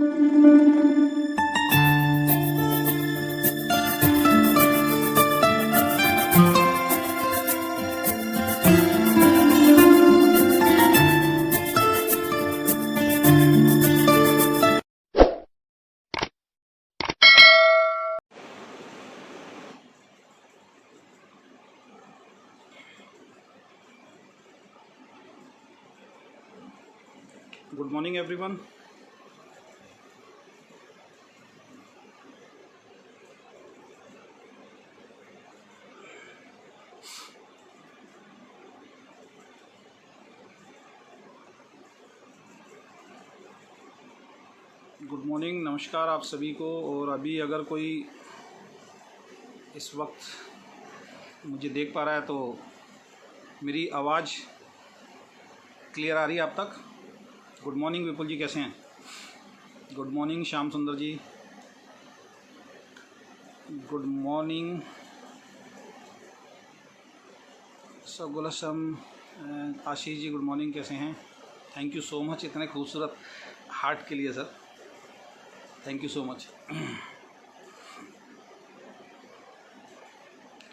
Good morning, everyone. Good morning, नमस्कार आप सभी को। और अभी अगर कोई इस वक्त मुझे देख पा रहा है तो मेरी आवाज़ क्लियर आ रही है आप तक? गुड मॉर्निंग विपुल जी, कैसे हैं? गुड मॉर्निंग श्याम सुंदर जी, good morning सगुलसम Ashish ji, good morning, कैसे हैं? थैंक यू सो मच इतने खूबसूरत हार्ट के लिए sir, thank you so much.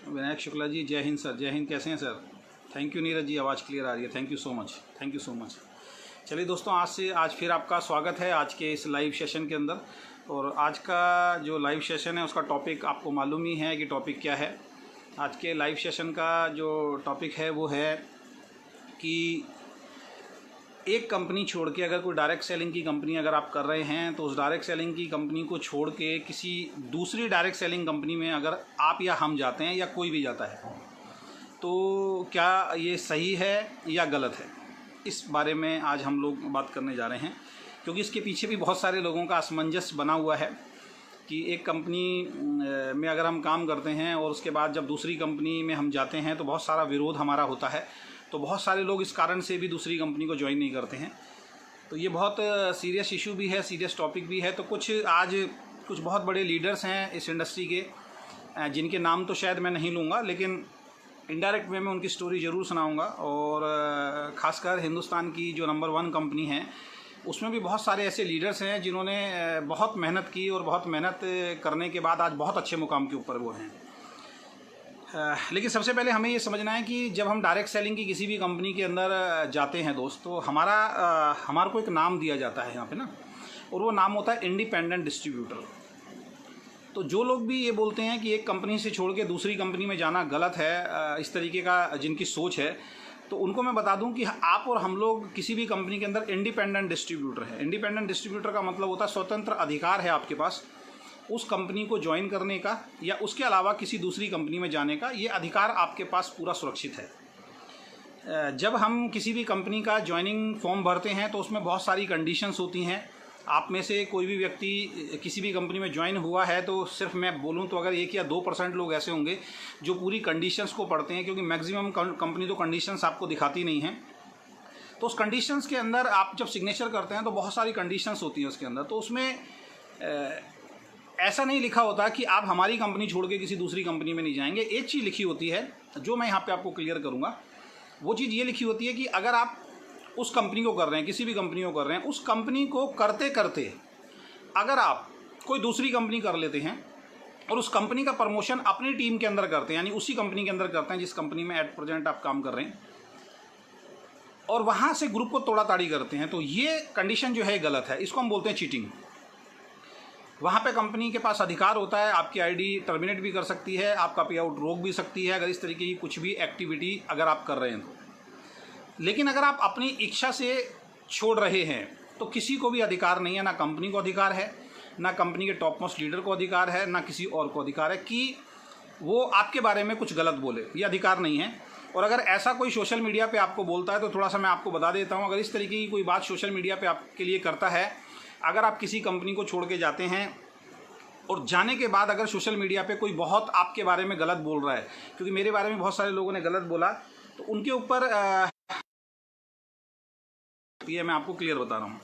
Vinayak Shukla ji, जय हिंद सर। जय हिंद, कैसे हैं sir? Thank you Neeraj ji, आवाज़ क्लियर आ रही है, thank you so much, thank you so much. चलिए दोस्तों, आज फिर आपका स्वागत है आज के इस लाइव सेशन के अंदर। और आज का जो लाइव सेशन है उसका टॉपिक आपको मालूम ही है कि टॉपिक क्या है। आज के लाइव सेशन का जो टॉपिक है वो है कि एक कंपनी छोड़ के अगर कोई डायरेक्ट सेलिंग की कंपनी अगर आप कर रहे हैं तो उस डायरेक्ट सेलिंग की कंपनी को छोड़ के किसी दूसरी डायरेक्ट सेलिंग कंपनी में अगर आप या हम जाते हैं या कोई भी जाता है तो क्या ये सही है या गलत है, इस बारे में आज हम लोग बात करने जा रहे हैं। क्योंकि इसके पीछे भी बहुत सारे लोगों का असमंजस बना हुआ है कि एक कंपनी में अगर हम काम करते हैं और उसके बाद जब दूसरी कंपनी में हम जाते हैं तो बहुत सारा विरोध हमारा होता है, तो बहुत सारे लोग इस कारण से भी दूसरी कंपनी को ज्वाइन नहीं करते हैं। तो ये बहुत सीरियस इशू भी है, सीरियस टॉपिक भी है। तो कुछ बहुत बड़े लीडर्स हैं इस इंडस्ट्री के, जिनके नाम तो शायद मैं नहीं लूँगा, लेकिन इनडायरेक्ट वे में उनकी स्टोरी ज़रूर सुनाऊँगा। और ख़ासकर हिंदुस्तान की जो नंबर 1 कंपनी है उसमें भी बहुत सारे ऐसे लीडर्स हैं जिन्होंने बहुत मेहनत की और बहुत मेहनत करने के बाद आज बहुत अच्छे मुकाम के ऊपर वो हैं। लेकिन सबसे पहले हमें ये समझना है कि जब हम डायरेक्ट सेलिंग की किसी भी कंपनी के अंदर जाते हैं दोस्त, तो हमारे को एक नाम दिया जाता है यहाँ पे ना, और वो नाम होता है इंडिपेंडेंट डिस्ट्रीब्यूटर। तो जो लोग भी ये बोलते हैं कि एक कंपनी से छोड़ के दूसरी कंपनी में जाना गलत है, इस तरीके का जिनकी सोच है, तो उनको मैं बता दूं कि आप और हम लोग किसी भी कंपनी के अंदर इंडिपेंडेंट डिस्ट्रीब्यूटर है। इंडिपेंडेंट डिस्ट्रीब्यूटर का मतलब होता है स्वतंत्र अधिकार है आपके पास उस कंपनी को ज्वाइन करने का या उसके अलावा किसी दूसरी कंपनी में जाने का, ये अधिकार आपके पास पूरा सुरक्षित है। जब हम किसी भी कंपनी का ज्वाइनिंग फॉर्म भरते हैं तो उसमें बहुत सारी कंडीशंस होती हैं। आप में से कोई भी व्यक्ति किसी भी कंपनी में ज्वाइन हुआ है तो सिर्फ मैं बोलूं तो अगर 1 या 2% लोग ऐसे होंगे जो पूरी कंडीशंस को पढ़ते हैं, क्योंकि मैक्सिमम कंपनी तो कंडीशंस आपको दिखाती नहीं है। तो उस कंडीशंस के अंदर आप जब सिग्नेचर करते हैं तो बहुत सारी कंडीशंस होती हैं उसके अंदर। तो उसमें ऐसा नहीं लिखा होता कि आप हमारी कंपनी छोड़ के किसी दूसरी कंपनी में नहीं जाएंगे। एक चीज़ लिखी होती है जो मैं यहाँ पे आपको क्लियर करूँगा। वो चीज़ ये लिखी होती है कि अगर आप उस कंपनी को कर रहे हैं, किसी भी कंपनी को कर रहे हैं, उस कंपनी को करते करते अगर आप कोई दूसरी कंपनी कर लेते हैं और उस कंपनी का प्रमोशन अपनी टीम के अंदर करते हैं, यानी उसी कंपनी के अंदर करते हैं जिस कंपनी में एट प्रेजेंट आप काम कर रहे हैं, और वहाँ से ग्रुप को तोड़ा ताड़ी करते हैं, तो ये कंडीशन जो है गलत है। इसको हम बोलते हैं चीटिंग। वहाँ पे कंपनी के पास अधिकार होता है, आपकी आईडी टर्मिनेट भी कर सकती है, आपका पे आउट रोक भी सकती है अगर इस तरीके की कुछ भी एक्टिविटी अगर आप कर रहे हैं तो। लेकिन अगर आप अपनी इच्छा से छोड़ रहे हैं तो किसी को भी अधिकार नहीं है, ना कंपनी को अधिकार है, ना कंपनी के टॉप मोस्ट लीडर को अधिकार है, ना किसी और को अधिकार है कि वो आपके बारे में कुछ गलत बोले। ये अधिकार नहीं है। और अगर ऐसा कोई सोशल मीडिया पे आपको बोलता है तो थोड़ा सा मैं आपको बता देता हूँ, अगर इस तरीके की कोई बात सोशल मीडिया पे आपके लिए करता है, अगर आप किसी कंपनी को छोड़ के जाते हैं और जाने के बाद अगर सोशल मीडिया पे कोई बहुत आपके बारे में गलत बोल रहा है, क्योंकि मेरे बारे में बहुत सारे लोगों ने गलत बोला, तो उनके ऊपर ये मैं आपको क्लियर बता रहा हूँ।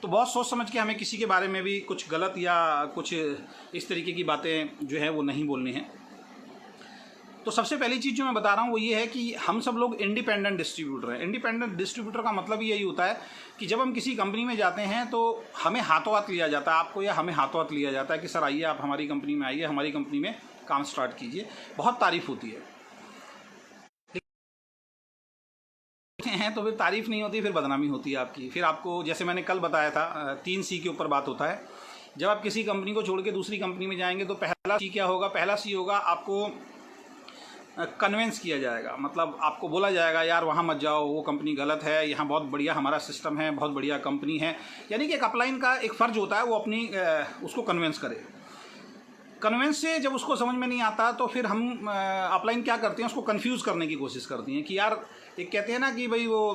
तो बहुत सोच समझ के हमें किसी के बारे में भी कुछ गलत या कुछ इस तरीके की बातें जो है वो नहीं बोलनी है। तो सबसे पहली चीज़ जो मैं बता रहा हूँ वो ये है कि हम सब लोग इंडिपेंडेंट डिस्ट्रीब्यूटर हैं। इंडिपेंडेंट डिस्ट्रीब्यूटर का मतलब यही होता है कि जब हम किसी कंपनी में जाते हैं तो हमें हाथों हाथ लिया जाता है, आपको या हमें हाथों हाथ लिया जाता है कि सर आइए आप हमारी कंपनी में आइए, हमारी कंपनी में काम स्टार्ट कीजिए। बहुत तारीफ होती है हैं तो फिर तारीफ नहीं होती, फिर बदनामी होती है आपकी। फिर आपको, जैसे मैंने कल बताया था, 3C के ऊपर बात होता है। जब आप किसी कंपनी को छोड़ के दूसरी कंपनी में जाएंगे तो पहला C क्या होगा? पहला C होगा आपको कन्वेंस किया जाएगा। मतलब आपको बोला जाएगा यार वहाँ मत जाओ, वो कंपनी गलत है, यहाँ बहुत बढ़िया हमारा सिस्टम है, बहुत बढ़िया कंपनी है। यानी कि एक अपलाइन का एक फ़र्ज होता है वो अपनी उसको कन्वेंस करे। कन्वेंस से जब उसको समझ में नहीं आता तो फिर हम अपलाइन क्या करते हैं, उसको कंफ्यूज करने की कोशिश करती हैं कि यार एक कहते हैं ना कि भाई वो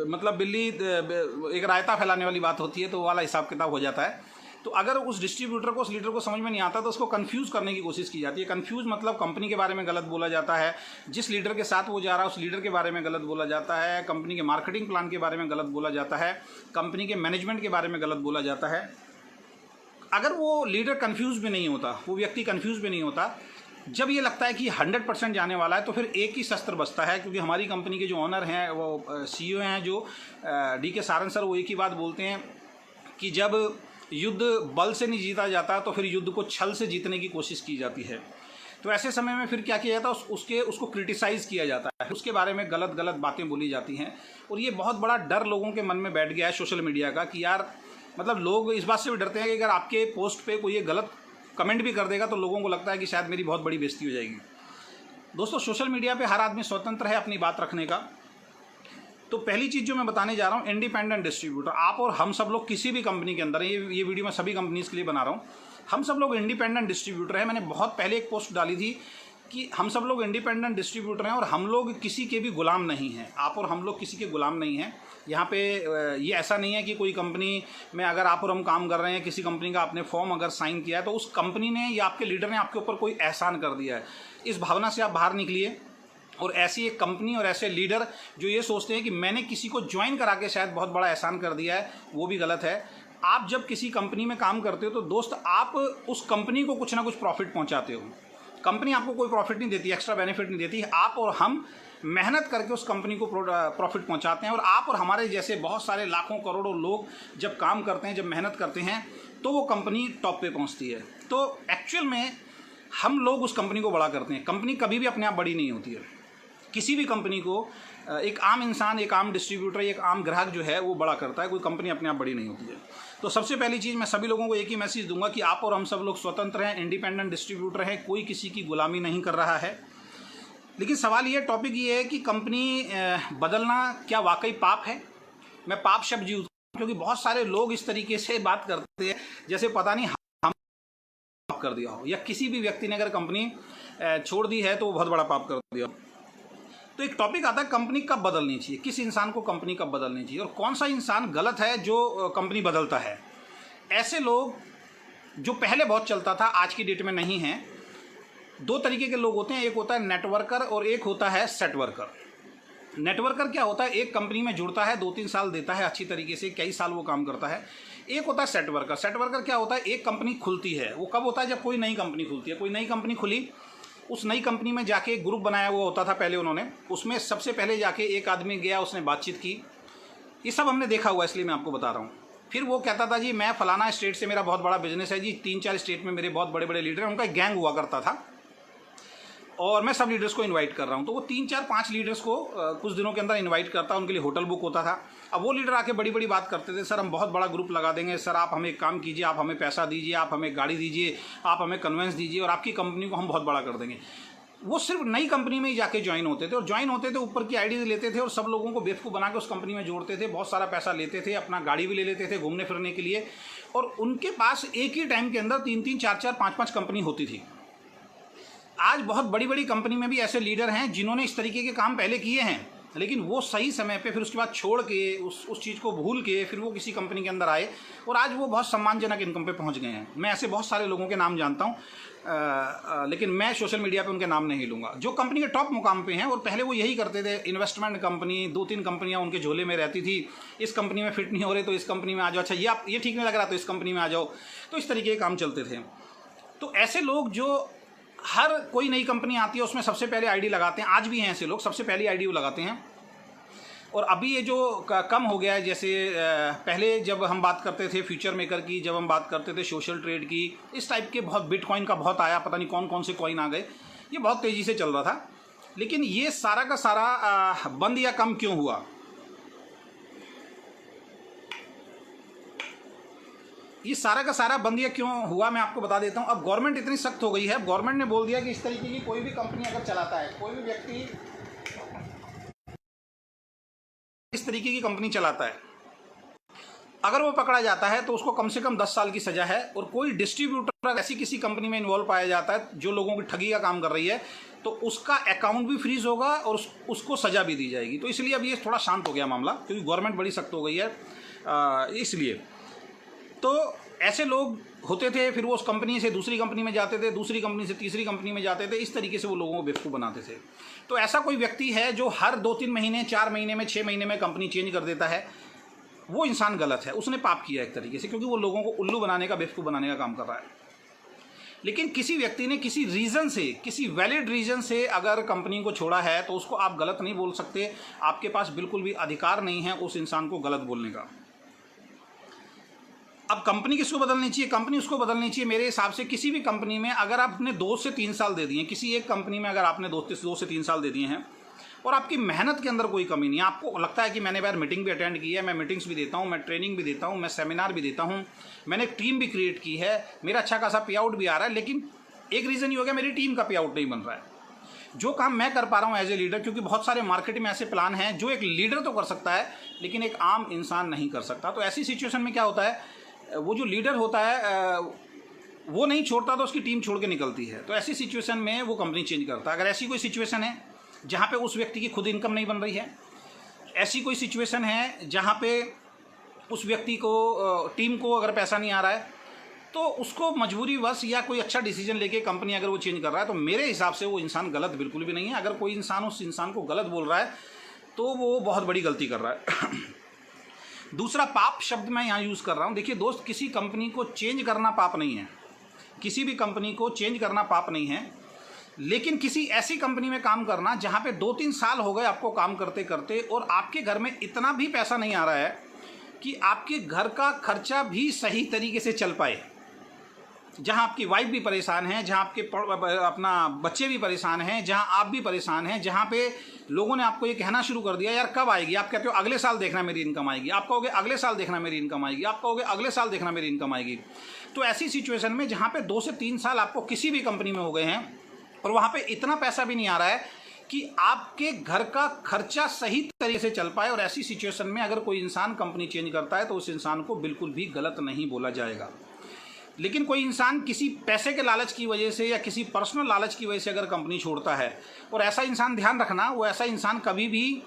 मतलब बिल्ली एक रायता फैलाने वाली बात होती है, तो वो वाला हिसाब किताब हो जाता है। तो अगर उस डिस्ट्रीब्यूटर को, उस लीडर को समझ में नहीं आता तो उसको कंफ्यूज करने की कोशिश की जाती है। कंफ्यूज मतलब कंपनी के बारे में गलत बोला जाता है, जिस लीडर के साथ वो जा रहा है उस लीडर के बारे में गलत बोला जाता है, कंपनी के मार्केटिंग प्लान के बारे में गलत बोला जाता है, कंपनी के मैनेजमेंट के बारे में गलत बोला जाता है। अगर वो लीडर कंफ्यूज भी नहीं होता, वो व्यक्ति कंफ्यूज भी नहीं होता, जब ये लगता है कि 100% जाने वाला है तो फिर एक ही शस्त्र बचता है। क्योंकि हमारी कंपनी के जो ऑनर हैं, वो CEO हैं जो DK सारंग सर, वो एक ही बात बोलते हैं कि जब युद्ध बल से नहीं जीता जाता तो फिर युद्ध को छल से जीतने की कोशिश की जाती है। तो ऐसे समय में फिर क्या किया जाता है, उसको क्रिटिसाइज़ किया जाता है, उसके बारे में गलत गलत बातें बोली जाती हैं। और ये बहुत बड़ा डर लोगों के मन में बैठ गया है सोशल मीडिया का कि यार, मतलब लोग इस बात से भी डरते हैं कि अगर आपके पोस्ट पे कोई ये गलत कमेंट भी कर देगा तो लोगों को लगता है कि शायद मेरी बहुत बड़ी बेइज्जती हो जाएगी। दोस्तों, सोशल मीडिया पे हर आदमी स्वतंत्र है अपनी बात रखने का। तो पहली चीज़ जो मैं बताने जा रहा हूँ, इंडिपेंडेंट डिस्ट्रीब्यूटर। आप और हम सब लोग किसी भी कंपनी के अंदर, ये वीडियो मैं सभी कंपनीज़ के लिए बना रहा हूँ, हम सब लोग इंडिपेंडेंट डिस्ट्रीब्यूटर हैं। मैंने बहुत पहले एक पोस्ट डाली थी कि हम सब लोग इंडिपेंडेंट डिस्ट्रीब्यूटर हैं और हम लोग किसी के भी गुलाम नहीं हैं। आप और हम लोग किसी के गुलाम नहीं हैं। यहाँ पे ये ऐसा नहीं है कि कोई कंपनी में अगर आप और हम काम कर रहे हैं, किसी कंपनी का आपने फॉर्म अगर साइन किया है तो उस कंपनी ने या आपके लीडर ने आपके ऊपर कोई एहसान कर दिया है। इस भावना से आप बाहर निकलिए। और ऐसी एक कंपनी और ऐसे लीडर जो ये सोचते हैं कि मैंने किसी को ज्वाइन करा के शायद बहुत बड़ा एहसान कर दिया है, वो भी गलत है। आप जब किसी कंपनी में काम करते हो तो दोस्त, आप उस कंपनी को कुछ ना कुछ प्रॉफिट पहुँचाते हो। कंपनी आपको कोई प्रॉफिट नहीं देती, एक्स्ट्रा बेनिफिट नहीं देती। आप और हम मेहनत करके उस कंपनी को प्रॉफिट पहुंचाते हैं। और आप और हमारे जैसे बहुत सारे लाखों करोड़ों लोग जब काम करते हैं, जब मेहनत करते हैं, तो वो कंपनी टॉप पे पहुंचती है। तो एक्चुअल में हम लोग उस कंपनी को बड़ा करते हैं। कंपनी कभी भी अपने आप बड़ी नहीं होती है। किसी भी कंपनी को एक आम इंसान, एक आम डिस्ट्रीब्यूटर, एक आम ग्राहक जो है वो बड़ा करता है। कोई कंपनी अपने आप बड़ी नहीं होती है। तो सबसे पहली चीज़ मैं सभी लोगों को एक ही मैसेज दूंगा कि आप और हम सब लोग स्वतंत्र हैं, इंडिपेंडेंट डिस्ट्रीब्यूटर हैं, कोई किसी की गुलामी नहीं कर रहा है। लेकिन सवाल ये, टॉपिक ये है कि कंपनी बदलना क्या वाकई पाप है? मैं पाप शब्द यूज क्योंकि बहुत सारे लोग इस तरीके से बात करते हैं जैसे पता नहीं हम पाप कर दिया हो, या किसी भी व्यक्ति ने अगर कंपनी छोड़ दी है तो वो बहुत बड़ा पाप कर दिया। तो एक टॉपिक आता है कंपनी कब बदलनी चाहिए, किस इंसान को कंपनी कब बदलनी चाहिए, और कौन सा इंसान गलत है जो कंपनी बदलता है। ऐसे लोग जो पहले बहुत चलता था, आज की डेट में नहीं है। दो तरीके के लोग होते हैं, एक होता है नेटवर्कर और एक होता है सेटवर्कर। नेटवर्कर क्या होता है, एक कंपनी में जुड़ता है, 2-3 साल देता है अच्छी तरीके से, कई साल वो काम करता है। एक होता है सेटवर्कर। सेटवर्कर क्या होता है, एक कंपनी खुलती है, वो कब होता है, जब कोई नई कंपनी खुलती है। कोई नई कंपनी खुली, उस नई कंपनी में जाके एक ग्रुप बनाया हुआ होता था पहले उन्होंने, उसमें सबसे पहले जाके एक आदमी गया, उसने बातचीत की। ये सब हमने देखा हुआ, इसलिए मैं आपको बता रहा हूँ। फिर वो कहता था जी मैं फलाना स्टेट से मेरा बहुत बड़ा बिजनेस है जी, 3-4 स्टेट में मेरे बहुत बड़े बड़े लीडर हैं, उनका एक गैंग हुआ करता था और मैं सब लीडर्स को इनवाइट कर रहा हूँ। तो वो 3-4-5 लीडर्स को कुछ दिनों के अंदर इनवाइट करता, उनके लिए होटल बुक होता था। अब वो लीडर आके बड़ी बड़ी बात करते थे, सर हम बहुत बड़ा ग्रुप लगा देंगे, सर आप हमें एक काम कीजिए, आप हमें पैसा दीजिए, आप हमें गाड़ी दीजिए, आप हमें कन्वेंस दीजिए और आपकी कंपनी को हम बहुत बड़ा कर देंगे। वो सिर्फ नई कंपनी में ही जाके ज्वाइन होते थे और ज्वाइन होते थे, ऊपर की आइडियाज लेते थे और सब लोगों को बेवकूफ़ बना के उस कंपनी में जोड़ते थे, बहुत सारा पैसा लेते थे, अपना गाड़ी भी ले लेते थे घूमने फिरने के लिए। और उनके पास एक ही टाइम के अंदर 3-3, 4-4, 5-5 कंपनी होती थी। आज बहुत बड़ी बड़ी कंपनी में भी ऐसे लीडर हैं जिन्होंने इस तरीके के काम पहले किए हैं, लेकिन वो सही समय पे फिर उसके बाद छोड़ के उस चीज़ को भूल के फिर वो किसी कंपनी के अंदर आए और आज वो बहुत सम्मानजनक इनकम पे पहुंच गए हैं। मैं ऐसे बहुत सारे लोगों के नाम जानता हूं, लेकिन मैं सोशल मीडिया पे उनके नाम नहीं लूँगा, जो कंपनी के टॉप मुकाम पे हैं। और पहले वो यही करते थे, इन्वेस्टमेंट कंपनी, 2-3 कंपनियां उनके झोले में रहती थी। इस कंपनी में फिट नहीं हो रहे तो इस कंपनी में आ जाओ, अच्छा ये ठीक नहीं लग रहा तो इस कंपनी में आ जाओ। तो इस तरीके के काम चलते थे। तो ऐसे लोग जो हर कोई नई कंपनी आती है उसमें सबसे पहले आईडी लगाते हैं, आज भी हैं ऐसे लोग, सबसे पहली आईडी वो लगाते हैं। और अभी ये जो कम हो गया है, जैसे पहले जब हम बात करते थे फ्यूचर मेकर की, जब हम बात करते थे सोशल ट्रेड की, इस टाइप के बहुत बिटकॉइन का बहुत आया, पता नहीं कौन कौन से कॉइन आ गए, ये बहुत तेज़ी से चल रहा था। लेकिन ये सारा का सारा बंद या कम क्यों हुआ? ये सारा का सारा बंद या क्यों हुआ मैं आपको बता देता हूँ। अब गवर्नमेंट इतनी सख्त हो गई है, गवर्नमेंट ने बोल दिया कि इस तरीके की कोई भी कंपनी अगर चलाता है, कोई भी व्यक्ति इस तरीके की कंपनी चलाता है, अगर वो पकड़ा जाता है तो उसको कम से कम 10 साल की सज़ा है। और कोई डिस्ट्रीब्यूटर ऐसी किसी कंपनी में इन्वॉल्व पाया जाता है जो लोगों की ठगी का काम कर रही है, तो उसका अकाउंट भी फ्रीज होगा और उसको सज़ा भी दी जाएगी। तो इसलिए अब ये थोड़ा शांत हो गया मामला, क्योंकि गवर्नमेंट बड़ी सख्त हो गई है। इसलिए तो ऐसे लोग होते थे, फिर वो उस कंपनी से दूसरी कंपनी में जाते थे, दूसरी कंपनी से तीसरी कंपनी में जाते थे, इस तरीके से वो लोगों को बेवकूफ़ बनाते थे। तो ऐसा कोई व्यक्ति है जो हर 2-3 महीने, 4 महीने में, 6 महीने में कंपनी चेंज कर देता है, वो इंसान गलत है, उसने पाप किया एक तरीके से, क्योंकि वो लोगों को उल्लू बनाने का, बेवकूफ़ बनाने का काम कर रहा है। लेकिन किसी व्यक्ति ने किसी रीज़न से, किसी वैलिड रीज़न से अगर कंपनी को छोड़ा है तो उसको आप गलत नहीं बोल सकते। आपके पास बिल्कुल भी अधिकार नहीं है उस इंसान को गलत बोलने का। अब कंपनी किसको बदलनी चाहिए? कंपनी उसको बदलनी चाहिए मेरे हिसाब से, किसी भी कंपनी में अगर आपने 2 से 3 साल दे दिए, किसी एक कंपनी में अगर आपने 2 से 3 साल दे दिए हैं और आपकी मेहनत के अंदर कोई कमी नहीं है, आपको लगता है कि मैंने यार मीटिंग भी अटेंड की है, मैं मीटिंग्स भी देता हूँ, मैं ट्रेनिंग भी देता हूँ, मैं सेमिनार भी देता हूँ, मैंने एक टीम भी क्रिएट की है, मेरा अच्छा खासा पे आउट भी आ रहा है, लेकिन एक रीज़न ये हो गया मेरी टीम का पे आउट नहीं बन रहा है। जो काम मैं कर पा रहा हूँ एज ए लीडर, क्योंकि बहुत सारे मार्केट में ऐसे प्लान हैं जो एक लीडर तो कर सकता है लेकिन एक आम इंसान नहीं कर सकता। तो ऐसी सिचुएशन में क्या होता है, वो जो लीडर होता है वो नहीं छोड़ता तो उसकी टीम छोड़ के निकलती है। तो ऐसी सिचुएशन में वो कंपनी चेंज करता है। अगर ऐसी कोई सिचुएशन है जहाँ पे उस व्यक्ति की खुद इनकम नहीं बन रही है, ऐसी कोई सिचुएशन है जहाँ पे उस व्यक्ति को, टीम को अगर पैसा नहीं आ रहा है, तो उसको मजबूरीवश या कोई अच्छा डिसीजन लेके कंपनी अगर वो चेंज कर रहा है, तो मेरे हिसाब से वो इंसान गलत बिल्कुल भी नहीं है। अगर कोई इंसान उस इंसान को गलत बोल रहा है तो वो बहुत बड़ी गलती कर रहा है। दूसरा पाप शब्द मैं यहाँ यूज़ कर रहा हूँ। देखिए दोस्त, किसी कंपनी को चेंज करना पाप नहीं है, किसी भी कंपनी को चेंज करना पाप नहीं है, लेकिन किसी ऐसी कंपनी में काम करना जहाँ पे 2-3 साल हो गए आपको काम करते करते और आपके घर में इतना भी पैसा नहीं आ रहा है कि आपके घर का खर्चा भी सही तरीके से चल पाए, जहाँ आपकी वाइफ भी परेशान है, जहाँ आपके अपना बच्चे भी परेशान हैं, जहाँ आप भी परेशान हैं, जहाँ पे लोगों ने आपको ये कहना शुरू कर दिया यार कब आएगी, आप कहते हो अगले साल देखना मेरी इनकम आएगी, आप कहोगे अगले साल देखना मेरी इनकम आएगी, आप कहोगे अगले साल देखना मेरी इनकम आएगी। तो ऐसी सिचुएशन में जहाँ पे 2 से 3 साल आपको किसी भी कंपनी में हो गए हैं और वहाँ पे इतना पैसा भी नहीं आ रहा है कि आपके घर का खर्चा सही तरीके से चल पाए, और ऐसी सिचुएशन में अगर कोई इंसान कंपनी चेंज करता है तो उस इंसान को बिल्कुल भी गलत नहीं बोला जाएगा। लेकिन कोई इंसान किसी पैसे के लालच की वजह से या किसी पर्सनल लालच की वजह से अगर कंपनी छोड़ता है, और ऐसा इंसान, ध्यान रखना, वो ऐसा इंसान कभी भी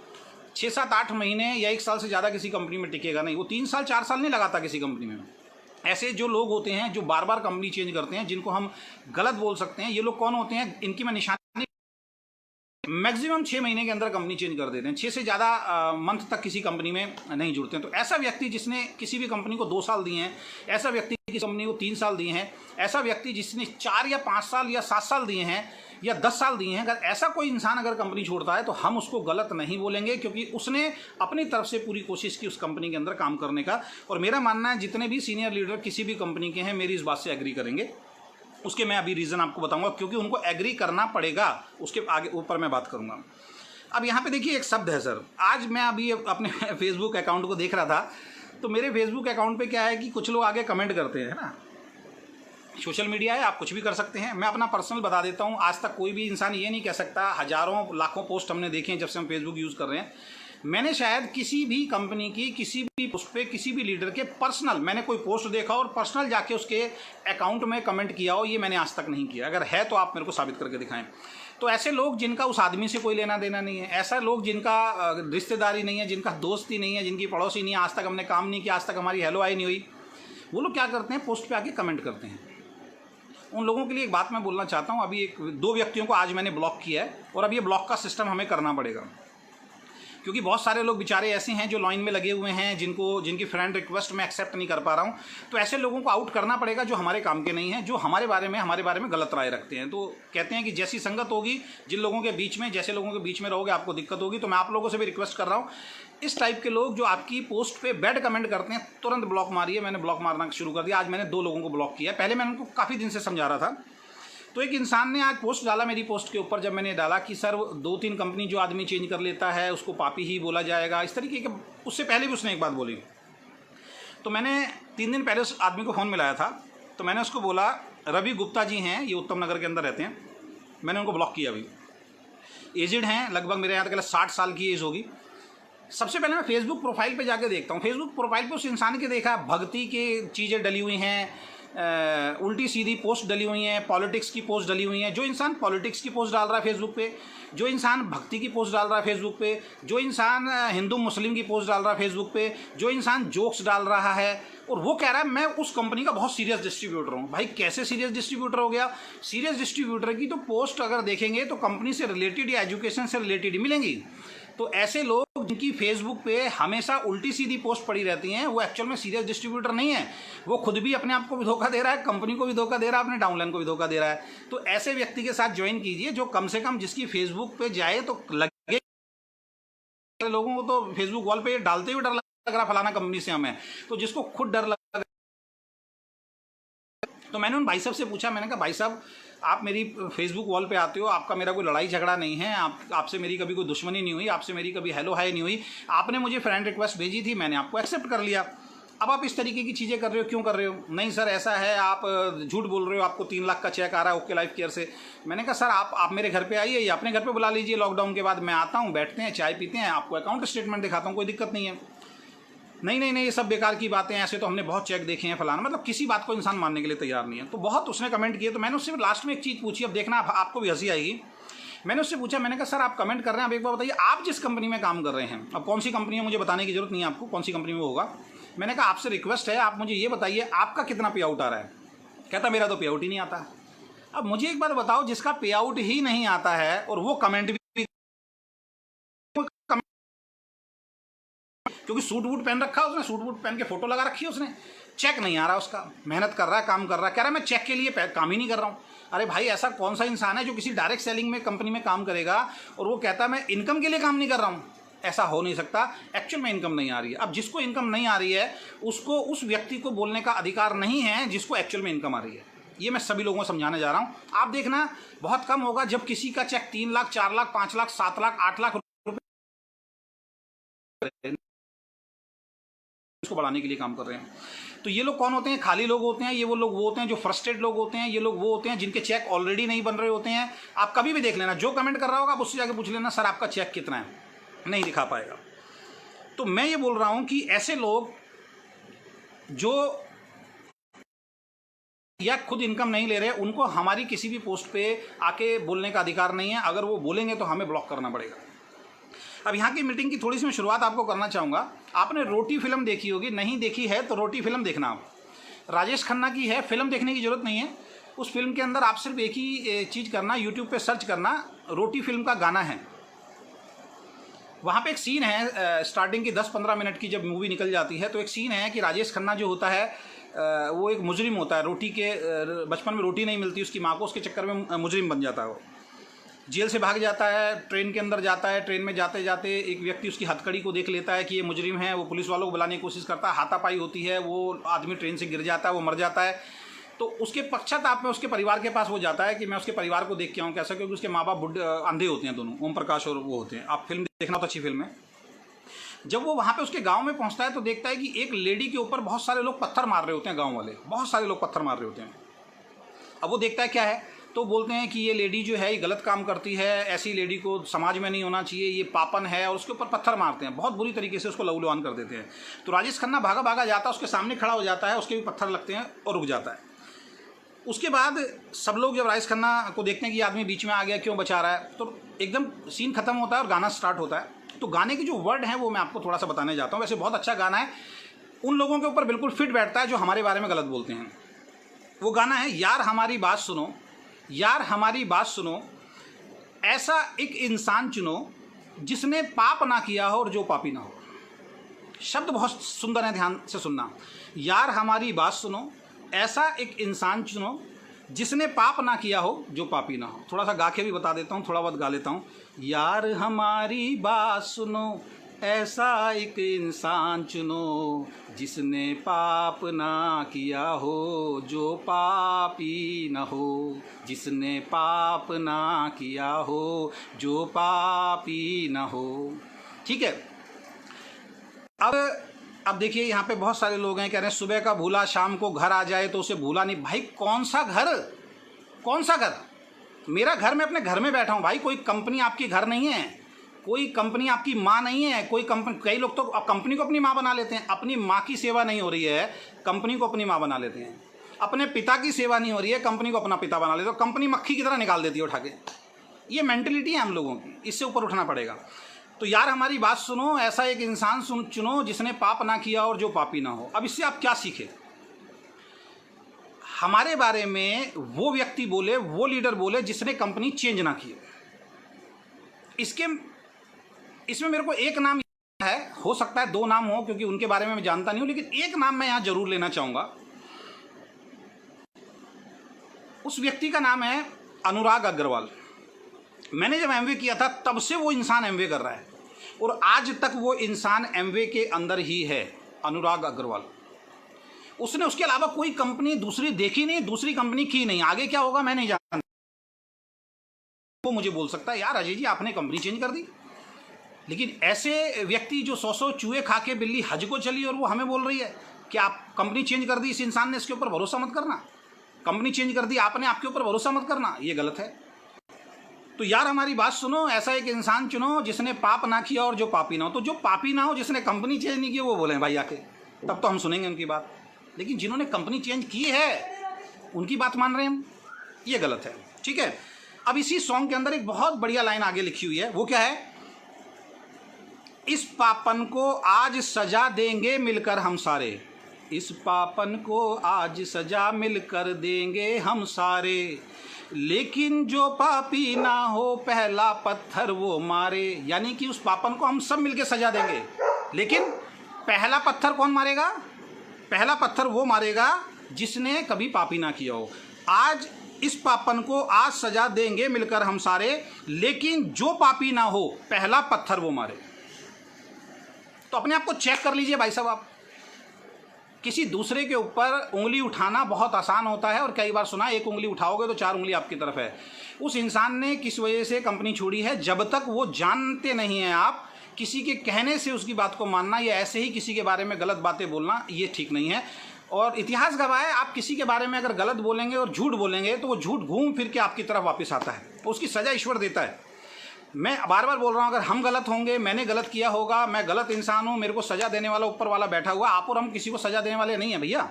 6, 7, 8 महीने या 1 साल से ज़्यादा किसी कंपनी में टिकेगा नहीं। वो 3 साल 4 साल नहीं लगाता किसी कंपनी में। ऐसे जो लोग होते हैं जो बार बार कंपनी चेंज करते हैं, जिनको हम गलत बोल सकते हैं, ये लोग कौन होते हैं? इनकी मैं निशानी मैक्सिमम 6 महीने के अंदर कंपनी चेंज कर देते हैं, 6 से ज़्यादा मंथ तक किसी कंपनी में नहीं जुड़ते हैं। तो ऐसा व्यक्ति जिसने किसी भी कंपनी को 2 साल दिए हैं, ऐसा व्यक्ति किसी कंपनी को 3 साल दिए हैं, ऐसा व्यक्ति जिसने 4 या 5 साल या 7 साल दिए हैं या 10 साल दिए हैं, अगर ऐसा कोई इंसान अगर कंपनी छोड़ता है तो हम उसको गलत नहीं बोलेंगे, क्योंकि उसने अपनी तरफ से पूरी कोशिश की उस कंपनी के अंदर काम करने का। और मेरा मानना है जितने भी सीनियर लीडर किसी भी कंपनी के हैं मेरी इस बात से एग्री करेंगे। उसके मैं अभी रीज़न आपको बताऊंगा, क्योंकि उनको एग्री करना पड़ेगा, उसके आगे ऊपर मैं बात करूंगा। अब यहाँ पे देखिए एक शब्द है सर, आज मैं अभी अपने फेसबुक अकाउंट को देख रहा था, तो मेरे फेसबुक अकाउंट पे क्या है कि कुछ लोग आगे कमेंट करते हैं ना, सोशल मीडिया है, आप कुछ भी कर सकते हैं। मैं अपना पर्सनल बता देता हूँ, आज तक कोई भी इंसान ये नहीं कह सकता, हज़ारों लाखों पोस्ट हमने देखे हैं जब से हम फेसबुक यूज़ कर रहे हैं, मैंने शायद किसी भी कंपनी की किसी भी पोस्ट पे किसी भी लीडर के पर्सनल मैंने कोई पोस्ट देखा और पर्सनल जाके उसके अकाउंट में कमेंट किया हो, ये मैंने आज तक नहीं किया। अगर है तो आप मेरे को साबित करके दिखाएं। तो ऐसे लोग जिनका उस आदमी से कोई लेना देना नहीं है, ऐसा लोग जिनका रिश्तेदारी नहीं है, जिनका दोस्ती नहीं है, जिनकी पड़ोसी नहीं है, आज तक हमने काम नहीं किया, आज तक हमारी हेलो आई नहीं हुई, वो लोग क्या करते हैं, पोस्ट पे आके कमेंट करते हैं। उन लोगों के लिए एक बात मैं बोलना चाहता हूँ। अभी 2 व्यक्तियों को आज मैंने ब्लॉक किया है और अब ये ब्लॉक का सिस्टम हमें करना पड़ेगा। क्योंकि बहुत सारे लोग बेचारे ऐसे हैं जो लाइन में लगे हुए हैं, जिनकी फ्रेंड रिक्वेस्ट मैं एक्सेप्ट नहीं कर पा रहा हूँ। तो ऐसे लोगों को आउट करना पड़ेगा जो हमारे काम के नहीं हैं, जो हमारे बारे में गलत राय रखते हैं। तो कहते हैं कि जैसी संगत होगी, जिन लोगों के बीच में, जैसे लोगों के बीच में रहोगे आपको दिक्कत होगी। तो मैं आप लोगों से भी रिक्वेस्ट कर रहा हूँ, इस टाइप के लोग जो आपकी पोस्ट पे बैड कमेंट करते हैं, तुरंत ब्लॉक मारिए। मैंने ब्लॉक मारना शुरू कर दिया। आज मैंने 2 लोगों को ब्लॉक किया। पहले मैं उनको काफ़ी दिन से समझा रहा था। तो एक इंसान ने आज पोस्ट डाला मेरी पोस्ट के ऊपर, जब मैंने डाला कि सर 2-3 कंपनी जो आदमी चेंज कर लेता है उसको पापी ही बोला जाएगा, इस तरीके के। उससे पहले भी उसने एक बात बोली। तो मैंने 3 दिन पहले उस आदमी को फ़ोन मिलाया था। तो मैंने उसको बोला, रवि गुप्ता जी हैं, ये उत्तम नगर के अंदर रहते हैं। मैंने उनको ब्लॉक किया। अभी एजिड हैं, लगभग मेरे यहाँ तक 60 साल की एज होगी। सबसे पहले मैं फेसबुक प्रोफाइल पे जाके देखता हूँ। फेसबुक प्रोफाइल पे उस इंसान के देखा भक्ति के चीज़ें डली हुई हैं, उल्टी सीधी पोस्ट डली हुई हैं, पॉलिटिक्स की पोस्ट डली हुई हैं। जो इंसान पॉलिटिक्स की पोस्ट डाल रहा है फेसबुक पे, जो इंसान भक्ति की पोस्ट डाल रहा है फेसबुक पे, जो इंसान हिंदू मुस्लिम की पोस्ट डाल रहा है फेसबुक पे, जो इंसान जोक्स डाल रहा है, और वो कह रहा है मैं उस कंपनी का बहुत सीरियस डिस्ट्रीब्यूटर हूँ। भाई कैसे सीरियस डिस्ट्रीब्यूटर हो गया? सीरियस डिस्ट्रीब्यूटर की तो पोस्ट अगर देखेंगे तो कंपनी से रिलेटेड या एजुकेशन से रिलेटेड ही मिलेंगी। तो ऐसे लोग जिनकी फेसबुक पे हमेशा उल्टी सीधी पोस्ट पड़ी रहती हैं, वो एक्चुअल में सीरियस डिस्ट्रीब्यूटर नहीं है। वो खुद भी अपने आप को भी धोखा दे रहा है, कंपनी को भी धोखा दे रहा है, अपने डाउनलाइन को भी धोखा दे रहा है। तो ऐसे व्यक्ति के साथ ज्वाइन कीजिए जो कम से कम जिसकी फेसबुक पे जाए तो लगे। लोगों को तो फेसबुक वॉल पे डालते हुए डर लग रहा फलाना कंपनी से हमें, तो जिसको खुद डर लग। तो मैंने उन भाई साहब से पूछा, मैंने कहा भाई साहब आप मेरी फेसबुक वॉल पे आते हो, आपका मेरा कोई लड़ाई झगड़ा नहीं है, आपसे मेरी कभी कोई दुश्मनी नहीं हुई, आपसे मेरी कभी हेलो हाय नहीं हुई, आपने मुझे फ्रेंड रिक्वेस्ट भेजी थी, मैंने आपको एक्सेप्ट कर लिया। अब आप इस तरीके की चीज़ें कर रहे हो, क्यों कर रहे हो? नहीं सर ऐसा है, आप झूठ बोल रहे हो, आपको 3 लाख का चेक आ रहा है ओके लाइफ केयर से। मैंने कहा सर आप मेरे घर पे आइए या अपने घर पे बुला लीजिए, लॉकडाउन के बाद मैं आता हूँ, बैठते हैं, चाय पीते हैं, आपको अकाउंट स्टेटमेंट दिखाता हूँ, कोई दिक्कत नहीं है। नहीं ये सब बेकार की बातें हैं, ऐसे तो हमने बहुत चेक देखे हैं फलाना। मतलब किसी बात को इंसान मानने के लिए तैयार नहीं है। तो बहुत उसने कमेंट किए। तो मैंने उससे लास्ट में एक चीज़ पूछी, अब देखना आपको भी हंसी आएगी। मैंने उससे पूछा, मैंने कहा सर आप कमेंट कर रहे हैं, आप एक बार बताइए आप जिस कंपनी में काम कर रहे हैं, अब कौन सी कंपनी है मुझे बताने की जरूरत नहीं है आपको, कौन सी कंपनी में होगा। मैंने कहा आपसे रिक्वेस्ट है, आप मुझे ये बताइए आपका कितना पे आउट आ रहा है। कहता मेरा तो पे आउट ही नहीं आता। अब मुझे एक बात बताओ, जिसका पे आउट ही नहीं आता है और वो कमेंट भी, क्योंकि सूट वूट पहन रखा है उसने, सूट वूट पहन के फोटो लगा रखी है उसने, चेक नहीं आ रहा उसका, मेहनत कर रहा है, काम कर रहा है, कह रहा है मैं चेक के लिए काम ही नहीं कर रहा हूँ। अरे भाई ऐसा कौन सा इंसान है जो किसी डायरेक्ट सेलिंग में कंपनी में काम करेगा और वो कहता है मैं इनकम के लिए काम नहीं कर रहा हूँ? ऐसा हो नहीं सकता। एक्चुअल में इनकम नहीं आ रही है। अब जिसको इनकम नहीं आ रही है उसको, उस व्यक्ति को बोलने का अधिकार नहीं है जिसको एक्चुअल में इनकम आ रही है। ये मैं सभी लोगों को समझाने जा रहा हूँ। आप देखना बहुत कम होगा जब किसी का चेक 3 लाख 4 लाख 5 लाख 7 लाख 8 लाख उसको बढ़ाने के लिए काम कर रहे हैं। तो ये लोग कौन होते हैं? खाली लोग होते हैं। ये वो लोग वो होते हैं जो फ्रस्ट्रेटेड लोग होते हैं। ये लोग वो होते हैं जिनके चेक ऑलरेडी नहीं बन रहे होते हैं। आप कभी भी देख लेना, जो कमेंट कर रहा होगा आप उससे जाके पूछ लेना सर आपका चेक कितना है, नहीं दिखा पाएगा। तो मैं ये बोल रहा हूं कि ऐसे लोग जो या खुद इनकम नहीं ले रहे, उनको हमारी किसी भी पोस्ट पे आके बोलने का अधिकार नहीं है। अगर वो बोलेंगे तो हमें ब्लॉक करना पड़ेगा। अब यहाँ की मीटिंग की थोड़ी सी मैं शुरुआत आपको करना चाहूँगा। आपने रोटी फिल्म देखी होगी, नहीं देखी है तो रोटी फिल्म देखना। आप राजेश खन्ना की है, फिल्म देखने की ज़रूरत नहीं है। उस फिल्म के अंदर आप सिर्फ एक ही चीज़ करना, यूट्यूब पे सर्च करना, रोटी फिल्म का गाना है। वहाँ पे एक सीन है, स्टार्टिंग की 10-15 मिनट की जब मूवी निकल जाती है तो एक सीन है कि राजेश खन्ना जो होता है वो एक मुजरिम होता है। रोटी के बचपन में रोटी नहीं मिलती उसकी माँ को, उसके चक्कर में मुजरिम बन जाता है। वो जेल से भाग जाता है, ट्रेन के अंदर जाता है। ट्रेन में जाते जाते एक व्यक्ति उसकी हथकड़ी को देख लेता है कि ये मुजरिम है। वो पुलिस वालों को बुलाने की कोशिश करता है, हाथापाई होती है, वो आदमी ट्रेन से गिर जाता है, वो मर जाता है। तो उसके पश्चाताप में उसके परिवार के पास वो जाता है कि मैं उसके परिवार को देख के आऊँ कैसा, क्योंकि उसके माँ बाप अंधे होते हैं दोनों, ओम प्रकाश और वो होते हैं। आप फिल्म देखना तो अच्छी फिल्म है। जब वो वहाँ पे उसके गांव में पहुँचता है तो देखता है कि एक लेडी के ऊपर बहुत सारे लोग पत्थर मार रहे होते हैं, गाँव वाले बहुत सारे लोग पत्थर मार रहे होते हैं। अब वो देखता है क्या है, तो बोलते हैं कि ये लेडी जो है ये गलत काम करती है, ऐसी लेडी को समाज में नहीं होना चाहिए, ये पापन है, और उसके ऊपर पत्थर मारते हैं, बहुत बुरी तरीके से उसको लहूलुहान कर देते हैं। तो राजेश खन्ना भागा भागा जाता है, उसके सामने खड़ा हो जाता है, उसके भी पत्थर लगते हैं और रुक जाता है। उसके बाद सब लोग जब राजेश खन्ना को देखते हैं कि आदमी बीच में आ गया, क्यों बचा रहा है, तो एकदम सीन खत्म होता है और गाना स्टार्ट होता है। तो गाने के जो वर्ड हैं वो मैं आपको थोड़ा सा बताने जाता हूँ। वैसे बहुत अच्छा गाना है, उन लोगों के ऊपर बिल्कुल फिट बैठता है जो हमारे बारे में गलत बोलते हैं। वो गाना है यार हमारी बात सुनो, यार हमारी बात सुनो, ऐसा एक इंसान चुनो जिसने पाप ना किया हो और जो पापी ना हो। शब्द बहुत सुंदर है, ध्यान से सुनना। यार हमारी बात सुनो, ऐसा एक इंसान चुनो जिसने पाप ना किया हो, जो पापी ना हो। थोड़ा सा गा के भी बता देता हूँ, थोड़ा बहुत गा लेता हूँ। यार हमारी बात सुनो, ऐसा एक इंसान चुनो जिसने पाप ना किया हो, जो पापी ना हो। जिसने पाप ना किया हो, जो पापी ना हो। ठीक है। अब देखिए, यहाँ पे बहुत सारे लोग हैं कह रहे हैं सुबह का भूला शाम को घर आ जाए तो उसे भूला नहीं। भाई कौन सा घर, कौन सा घर? मेरा घर, मैं अपने घर में बैठा हूँ भाई। कोई कंपनी आपकी घर नहीं है, कोई कंपनी आपकी माँ नहीं है। कोई कंपनी, कई लोग तो कंपनी को अपनी माँ बना लेते हैं। अपनी माँ की सेवा नहीं हो रही है, कंपनी को अपनी माँ बना लेते हैं। अपने पिता की सेवा नहीं हो रही है, कंपनी को अपना पिता बना लेते हैं। कंपनी मक्खी की तरह निकाल देती है उठा के। ये मेंटलिटी है हम लोगों की, इससे ऊपर उठना पड़ेगा। तो यार हमारी बात सुनो, ऐसा एक इंसान चुनो जिसने पाप ना किया और जो पापी ना हो। अब इससे आप क्या सीखे? हमारे बारे में वो व्यक्ति बोले, वो लीडर बोले जिसने कंपनी चेंज ना की। इसमें मेरे को एक नाम है, हो सकता है दो नाम हो क्योंकि उनके बारे में मैं जानता नहीं हूं, लेकिन एक नाम मैं यहां जरूर लेना चाहूंगा। उस व्यक्ति का नाम है अनुराग अग्रवाल। मैंने जब एमवे किया था तब से वो इंसान एमवे कर रहा है और आज तक वो इंसान एमवे के अंदर ही है, अनुराग अग्रवाल। उसने उसके अलावा कोई कंपनी दूसरी देखी नहीं, दूसरी कंपनी की नहीं। आगे क्या होगा मैं नहीं जानता। वो मुझे बोल सकता है यार अजय जी आपने कंपनी चेंज कर दी, लेकिन ऐसे व्यक्ति जो 100 चूहे खा के बिल्ली हज को चली और वो हमें बोल रही है कि आप कंपनी चेंज कर दी, इस इंसान ने, इसके ऊपर भरोसा मत करना। कंपनी चेंज कर दी आपने, आपके ऊपर भरोसा मत करना, ये गलत है। तो यार हमारी बात सुनो, ऐसा एक इंसान चुनो जिसने पाप ना किया और जो पापी ना हो। तो जो पापी ना हो, जिसने कंपनी चेंज नहीं की, वो बोले भाई आके, तब तो हम सुनेंगे उनकी बात। लेकिन जिन्होंने कंपनी चेंज की है उनकी बात मान रहे हैं हम, ये गलत है। ठीक है। अब इसी सॉन्ग के अंदर एक बहुत बढ़िया लाइन आगे लिखी हुई है, वो क्या है? इस पापन को आज सजा देंगे मिलकर हम सारे। इस पापन को आज सजा मिलकर देंगे हम सारे, लेकिन जो पापी ना हो पहला पत्थर वो मारे। यानी कि उस पापन को हम सब मिलके सजा देंगे, लेकिन पहला पत्थर कौन मारेगा? पहला पत्थर वो मारेगा जिसने कभी पापी ना किया हो। आज इस पापन को आज सजा देंगे मिलकर हम सारे, लेकिन जो पापी ना हो पहला पत्थर वो मारे। तो अपने आप को चेक कर लीजिए भाई साहब। आप किसी दूसरे के ऊपर उंगली उठाना बहुत आसान होता है और कई बार सुना, एक उंगली उठाओगे तो 4 उंगली आपकी तरफ है। उस इंसान ने किस वजह से कंपनी छोड़ी है, जब तक वो जानते नहीं हैं आप, किसी के कहने से उसकी बात को मानना या ऐसे ही किसी के बारे में गलत बातें बोलना, ये ठीक नहीं है। और इतिहास गवाह है, आप किसी के बारे में अगर गलत बोलेंगे और झूठ बोलेंगे तो वो झूठ घूम फिर के आपकी तरफ वापस आता है, उसकी सज़ा ईश्वर देता है। मैं बार बार बोल रहा हूँ, अगर हम गलत होंगे, मैंने गलत किया होगा, मैं गलत इंसान हूँ, मेरे को सज़ा देने वाला ऊपर वाला बैठा हुआ। आप और हम किसी को सज़ा देने वाले नहीं हैं भैया।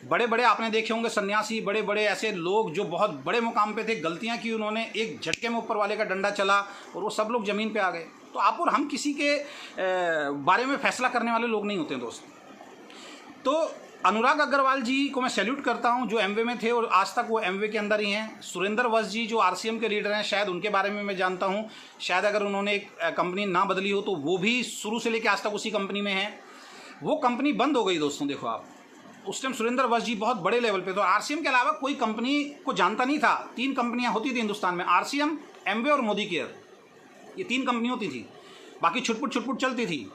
बड़े बड़े आपने देखे होंगे सन्यासी, बड़े बड़े ऐसे लोग जो बहुत बड़े मुकाम पे थे, गलतियाँ की उन्होंने, एक झटके में ऊपर वाले का डंडा चला और वो सब लोग ज़मीन पे आ गए। तो आप और हम किसी के बारे में फैसला करने वाले लोग नहीं होते दोस्त। तो अनुराग अग्रवाल जी को मैं सैल्यूट करता हूं, जो एमवे में थे और आज तक वो एमवे के अंदर ही हैं। सुरेंद्र वस्त जी जो आरसीएम के लीडर हैं, शायद उनके बारे में मैं जानता हूं। शायद अगर उन्होंने एक कंपनी ना बदली हो तो वो भी शुरू से लेकर आज तक उसी कंपनी में हैं। वो कंपनी बंद हो गई दोस्तों। देखो आप, उस टाइम सुरेंद्र वस्त जी बहुत बड़े लेवल पे, तो आरसीएम के अलावा कोई कंपनी को जानता नहीं था। 3 कंपनियाँ होती थी हिंदुस्तान में, आरसीएम, एमवे और मोदी केयर, ये 3 कंपनी होती थी। बाकी छुटपुट चलती थी।